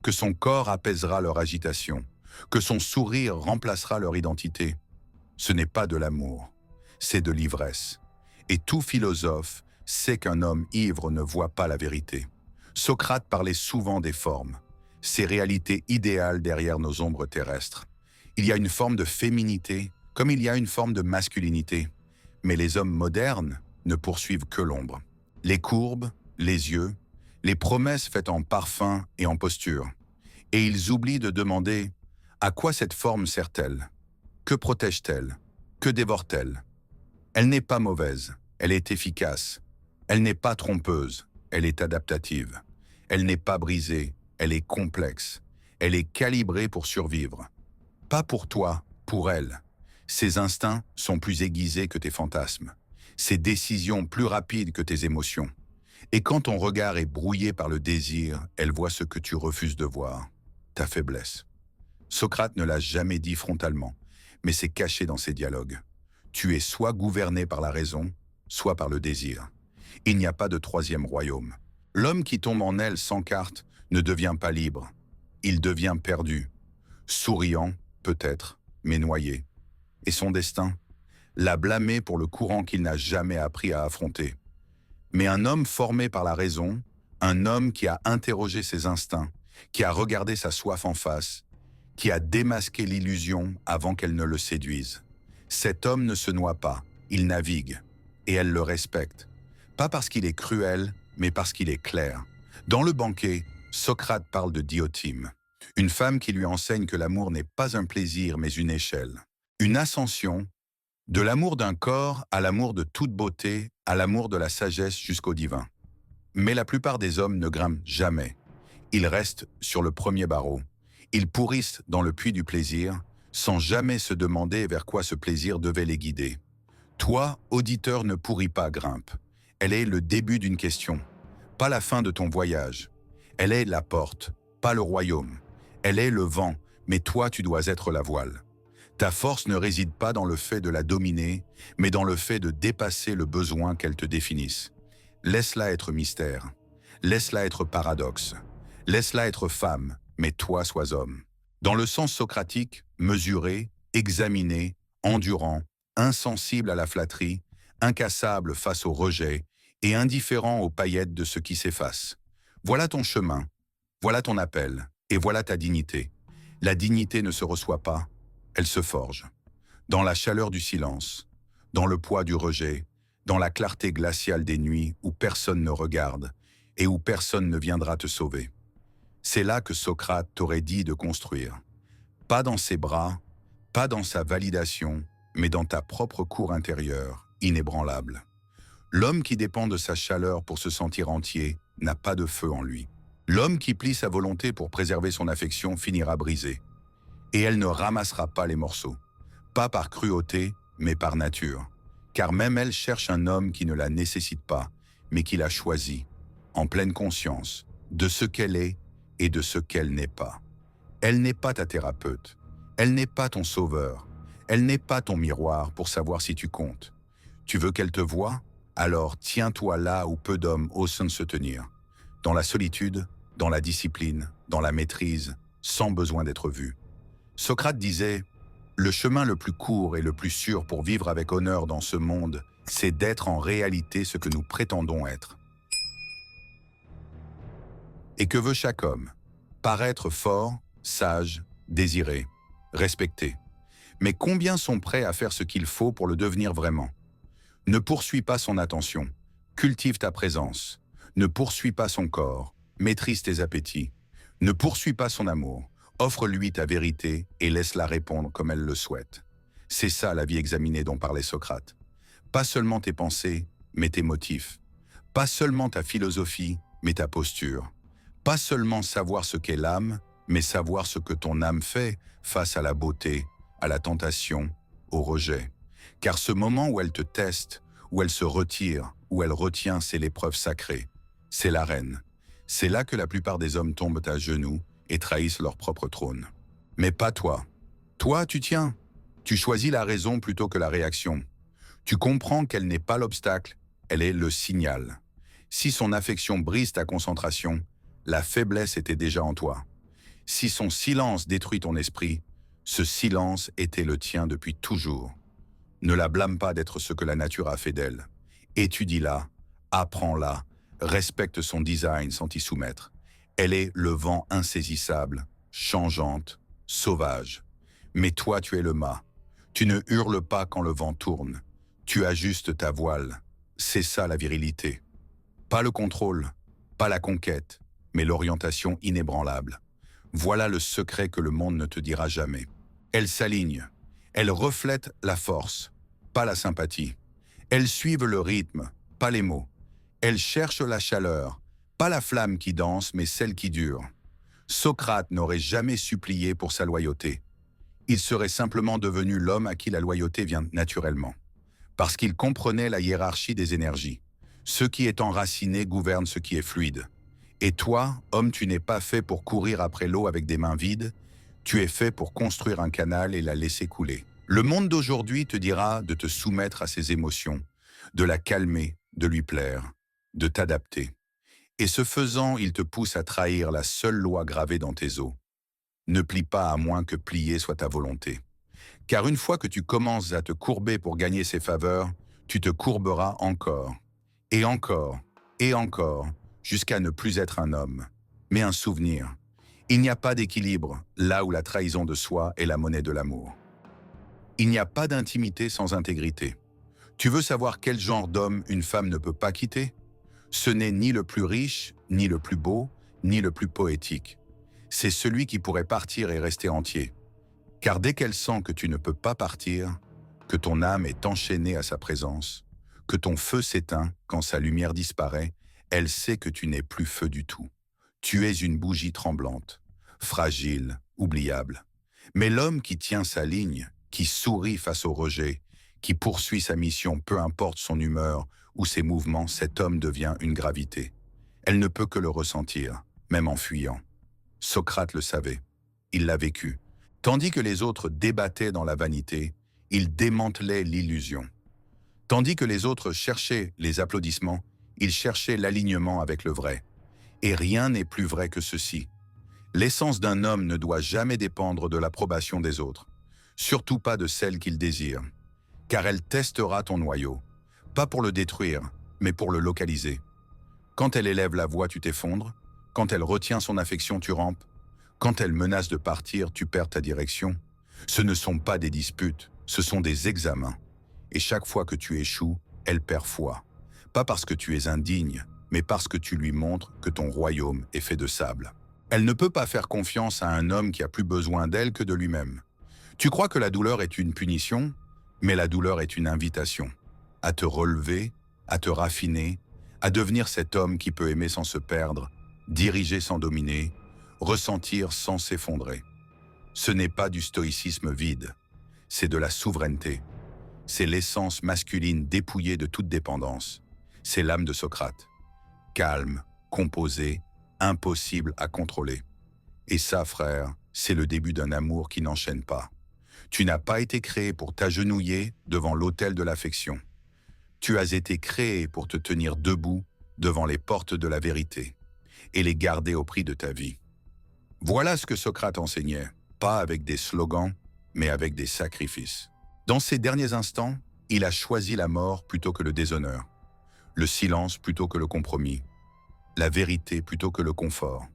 que son corps apaisera leur agitation, que son sourire remplacera leur identité. Ce n'est pas de l'amour, c'est de l'ivresse. Et tout philosophe sait qu'un homme ivre ne voit pas la vérité. Socrate parlait souvent des formes, ces réalités idéales derrière nos ombres terrestres. Il y a une forme de féminité, comme il y a une forme de masculinité. Mais les hommes modernes ne poursuivent que l'ombre. Les courbes, les yeux, les promesses faites en parfum et en posture. Et ils oublient de demander « À quoi cette forme sert-elle? Que protège-t-elle? Que dévore-t-elle » Elle n'est pas mauvaise, elle est efficace. Elle n'est pas trompeuse, elle est adaptative. Elle n'est pas brisée, elle est complexe. Elle est calibrée pour survivre. Pas pour toi, pour elle. Ses instincts sont plus aiguisés que tes fantasmes. Ses décisions plus rapides que tes émotions. Et quand ton regard est brouillé par le désir, elle voit ce que tu refuses de voir, ta faiblesse. Socrate ne l'a jamais dit frontalement, mais c'est caché dans ses dialogues. Tu es soit gouverné par la raison, soit par le désir. Il n'y a pas de troisième royaume. L'homme qui tombe en elle sans carte ne devient pas libre. Il devient perdu. Souriant, peut-être, mais noyé. Et son destin? L'a blâmé pour le courant qu'il n'a jamais appris à affronter. Mais un homme formé par la raison, un homme qui a interrogé ses instincts, qui a regardé sa soif en face, qui a démasqué l'illusion avant qu'elle ne le séduise. Cet homme ne se noie pas, il navigue, et elle le respecte. Pas parce qu'il est cruel, mais parce qu'il est clair. Dans le banquet, Socrate parle de Diotime, une femme qui lui enseigne que l'amour n'est pas un plaisir, mais une échelle. Une ascension, de l'amour d'un corps à l'amour de toute beauté, à l'amour de la sagesse jusqu'au divin. Mais la plupart des hommes ne grimpent jamais. Ils restent sur le premier barreau. Ils pourrissent dans le puits du plaisir, sans jamais se demander vers quoi ce plaisir devait les guider. Toi, auditeur, ne pourris pas, grimpe. Elle est le début d'une question, pas la fin de ton voyage. Elle est la porte, pas le royaume. Elle est le vent, mais toi tu dois être la voile. Ta force ne réside pas dans le fait de la dominer, mais dans le fait de dépasser le besoin qu'elle te définisse. Laisse-la être mystère. Laisse-la être paradoxe. Laisse-la être femme, mais toi sois homme. Dans le sens socratique, mesuré, examiné, endurant, insensible à la flatterie, incassable face au rejet et indifférent aux paillettes de ce qui s'efface. Voilà ton chemin, voilà ton appel, et voilà ta dignité. La dignité ne se reçoit pas, elle se forge. Dans la chaleur du silence, dans le poids du rejet, dans la clarté glaciale des nuits où personne ne regarde et où personne ne viendra te sauver. C'est là que Socrate t'aurait dit de construire. Pas dans ses bras, pas dans sa validation, mais dans ta propre cour intérieure, inébranlable. L'homme qui dépend de sa chaleur pour se sentir entier n'a pas de feu en lui. L'homme qui plie sa volonté pour préserver son affection finira brisé. Et elle ne ramassera pas les morceaux. Pas par cruauté, mais par nature. Car même elle cherche un homme qui ne la nécessite pas, mais qui l'a choisi, en pleine conscience, de ce qu'elle est et de ce qu'elle n'est pas. Elle n'est pas ta thérapeute. Elle n'est pas ton sauveur. Elle n'est pas ton miroir pour savoir si tu comptes. Tu veux qu'elle te voie? Alors tiens-toi là où peu d'hommes osent se tenir. Dans la solitude, dans la discipline, dans la maîtrise, sans besoin d'être vu. Socrate disait « Le chemin le plus court et le plus sûr pour vivre avec honneur dans ce monde, c'est d'être en réalité ce que nous prétendons être. » Et que veut chaque homme? Paraître fort, sage, désiré, respecté. Mais combien sont prêts à faire ce qu'il faut pour le devenir vraiment? Ne poursuis pas son attention, cultive ta présence. Ne poursuis pas son corps, maîtrise tes appétits. Ne poursuis pas son amour, offre-lui ta vérité et laisse-la répondre comme elle le souhaite. C'est ça la vie examinée dont parlait Socrate. Pas seulement tes pensées, mais tes motifs. Pas seulement ta philosophie, mais ta posture. Pas seulement savoir ce qu'est l'âme, mais savoir ce que ton âme fait face à la beauté, à la tentation, au rejet. Car ce moment où elle te teste, où elle se retire, où elle retient, c'est l'épreuve sacrée. C'est l'arène. C'est là que la plupart des hommes tombent à genoux et trahissent leur propre trône. Mais pas toi. Toi, tu tiens. Tu choisis la raison plutôt que la réaction. Tu comprends qu'elle n'est pas l'obstacle, elle est le signal. Si son affection brise ta concentration, la faiblesse était déjà en toi. Si son silence détruit ton esprit, ce silence était le tien depuis toujours. Ne la blâme pas d'être ce que la nature a fait d'elle. Étudie-la, apprends-la, respecte son design sans t'y soumettre. Elle est le vent insaisissable, changeante, sauvage. Mais toi, tu es le mât. Tu ne hurles pas quand le vent tourne. Tu ajustes ta voile. C'est ça la virilité. Pas le contrôle, pas la conquête, mais l'orientation inébranlable. Voilà le secret que le monde ne te dira jamais. Elles s'alignent. Elles reflètent la force, pas la sympathie. Elles suivent le rythme, pas les mots. Elles cherchent la chaleur, pas la flamme qui danse, mais celle qui dure. Socrate n'aurait jamais supplié pour sa loyauté. Il serait simplement devenu l'homme à qui la loyauté vient naturellement. Parce qu'il comprenait la hiérarchie des énergies. Ce qui est enraciné gouverne ce qui est fluide. Et toi, homme, tu n'es pas fait pour courir après l'eau avec des mains vides, tu es fait pour construire un canal et la laisser couler. Le monde d'aujourd'hui te dira de te soumettre à ses émotions, de la calmer, de lui plaire, de t'adapter. Et ce faisant, il te pousse à trahir la seule loi gravée dans tes os. Ne plie pas à moins que plier soit ta volonté. Car une fois que tu commences à te courber pour gagner ses faveurs, tu te courberas encore, et encore, et encore, jusqu'à ne plus être un homme, mais un souvenir. Il n'y a pas d'équilibre là où la trahison de soi est la monnaie de l'amour. Il n'y a pas d'intimité sans intégrité. Tu veux savoir quel genre d'homme une femme ne peut pas quitter? Ce n'est ni le plus riche, ni le plus beau, ni le plus poétique. C'est celui qui pourrait partir et rester entier. Car dès qu'elle sent que tu ne peux pas partir, que ton âme est enchaînée à sa présence, que ton feu s'éteint quand sa lumière disparaît, elle sait que tu n'es plus feu du tout. Tu es une bougie tremblante, fragile, oubliable. Mais l'homme qui tient sa ligne, qui sourit face au rejet, qui poursuit sa mission, peu importe son humeur ou ses mouvements, cet homme devient une gravité. Elle ne peut que le ressentir, même en fuyant. Socrate le savait. Il l'a vécu. Tandis que les autres débattaient dans la vanité, il démantelait l'illusion. Tandis que les autres cherchaient les applaudissements, il cherchait l'alignement avec le vrai. Et rien n'est plus vrai que ceci. L'essence d'un homme ne doit jamais dépendre de l'approbation des autres, surtout pas de celle qu'il désire, car elle testera ton noyau, pas pour le détruire, mais pour le localiser. Quand elle élève la voix, tu t'effondres, quand elle retient son affection, tu rampes, quand elle menace de partir, tu perds ta direction. Ce ne sont pas des disputes, ce sont des examens. Et chaque fois que tu échoues, elle perd foi. Pas parce que tu es indigne, mais parce que tu lui montres que ton royaume est fait de sable. Elle ne peut pas faire confiance à un homme qui a plus besoin d'elle que de lui-même. Tu crois que la douleur est une punition, mais la douleur est une invitation. À te relever, à te raffiner, à devenir cet homme qui peut aimer sans se perdre, diriger sans dominer, ressentir sans s'effondrer. Ce n'est pas du stoïcisme vide, c'est de la souveraineté. C'est l'essence masculine dépouillée de toute dépendance. C'est l'âme de Socrate. Calme, composé, impossible à contrôler. Et ça, frère, c'est le début d'un amour qui n'enchaîne pas. Tu n'as pas été créé pour t'agenouiller devant l'autel de l'affection. Tu as été créé pour te tenir debout devant les portes de la vérité et les garder au prix de ta vie. Voilà ce que Socrate enseignait, pas avec des slogans, mais avec des sacrifices. Dans ces derniers instants, il a choisi la mort plutôt que le déshonneur, le silence plutôt que le compromis, la vérité plutôt que le confort.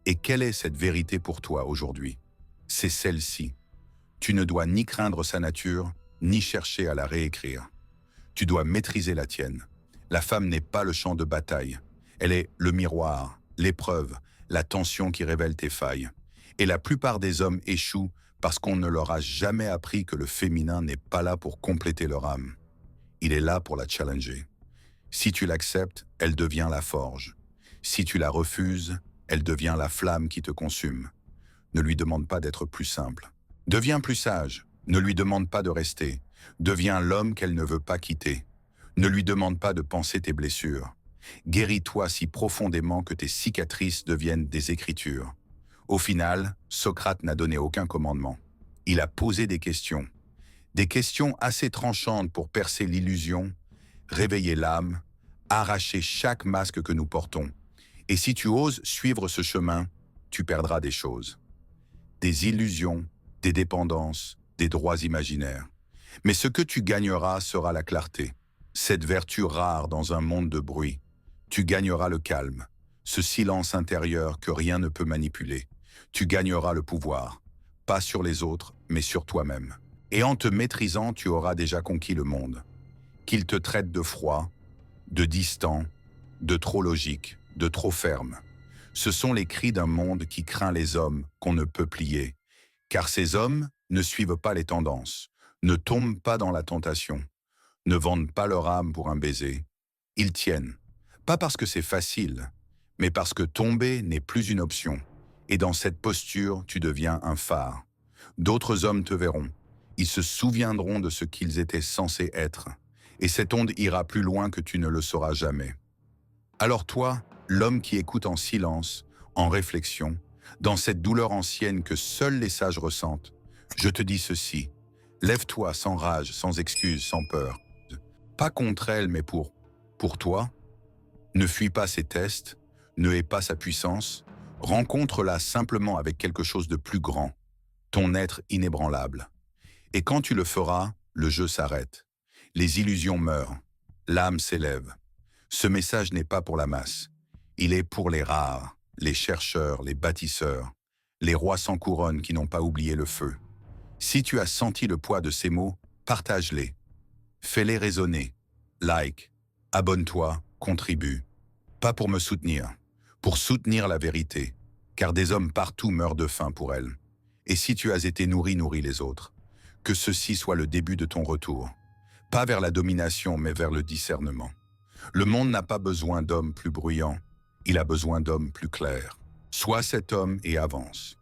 Et quelle est cette vérité pour toi aujourd'hui? C'est celle-ci. Tu ne dois ni craindre sa nature, ni chercher à la réécrire. Tu dois maîtriser la tienne. La femme n'est pas le champ de bataille. Elle est le miroir, l'épreuve, la tension qui révèle tes failles. Et la plupart des hommes échouent parce qu'on ne leur a jamais appris que le féminin n'est pas là pour compléter leur âme. Il est là pour la challenger. Si tu l'acceptes, elle devient la forge. Si tu la refuses, elle devient la flamme qui te consume. Ne lui demande pas d'être plus simple. Deviens plus sage. Ne lui demande pas de rester. Deviens l'homme qu'elle ne veut pas quitter. Ne lui demande pas de panser tes blessures. Guéris-toi si profondément que tes cicatrices deviennent des écritures. Au final, Socrate n'a donné aucun commandement. Il a posé des questions assez tranchantes pour percer l'illusion, réveiller l'âme, arracher chaque masque que nous portons. Et si tu oses suivre ce chemin, tu perdras des choses. Des illusions, des dépendances, des droits imaginaires. Mais ce que tu gagneras sera la clarté, cette vertu rare dans un monde de bruit. Tu gagneras le calme, ce silence intérieur que rien ne peut manipuler. Tu gagneras le pouvoir, pas sur les autres, mais sur toi-même. Et en te maîtrisant, tu auras déjà conquis le monde. Qu'il te traite de froid, de distant, de trop logique, de trop ferme. Ce sont les cris d'un monde qui craint les hommes qu'on ne peut plier. Car ces hommes ne suivent pas les tendances, ne tombent pas dans la tentation, ne vendent pas leur âme pour un baiser. Ils tiennent, pas parce que c'est facile, mais parce que tomber n'est plus une option. Et dans cette posture, tu deviens un phare. D'autres hommes te verront. Ils se souviendront de ce qu'ils étaient censés être. Et cette onde ira plus loin que tu ne le sauras jamais. Alors toi, l'homme qui écoute en silence, en réflexion, dans cette douleur ancienne que seuls les sages ressentent, je te dis ceci. Lève-toi sans rage, sans excuse, sans peur. Pas contre elle, mais pour toi. Ne fuis pas ses tests, ne hais pas sa puissance, rencontre-la simplement avec quelque chose de plus grand, ton être inébranlable. Et quand tu le feras, le jeu s'arrête. Les illusions meurent, l'âme s'élève. Ce message n'est pas pour la masse. Il est pour les rares, les chercheurs, les bâtisseurs, les rois sans couronne qui n'ont pas oublié le feu. Si tu as senti le poids de ces mots, partage-les. Fais-les résonner. Like, abonne-toi, contribue. Pas pour me soutenir, pour soutenir la vérité, car des hommes partout meurent de faim pour elle. Et si tu as été nourri, nourris les autres. Que ceci soit le début de ton retour. Pas vers la domination, mais vers le discernement. Le monde n'a pas besoin d'hommes plus bruyants, il a besoin d'hommes plus clairs. Sois cet homme et avance.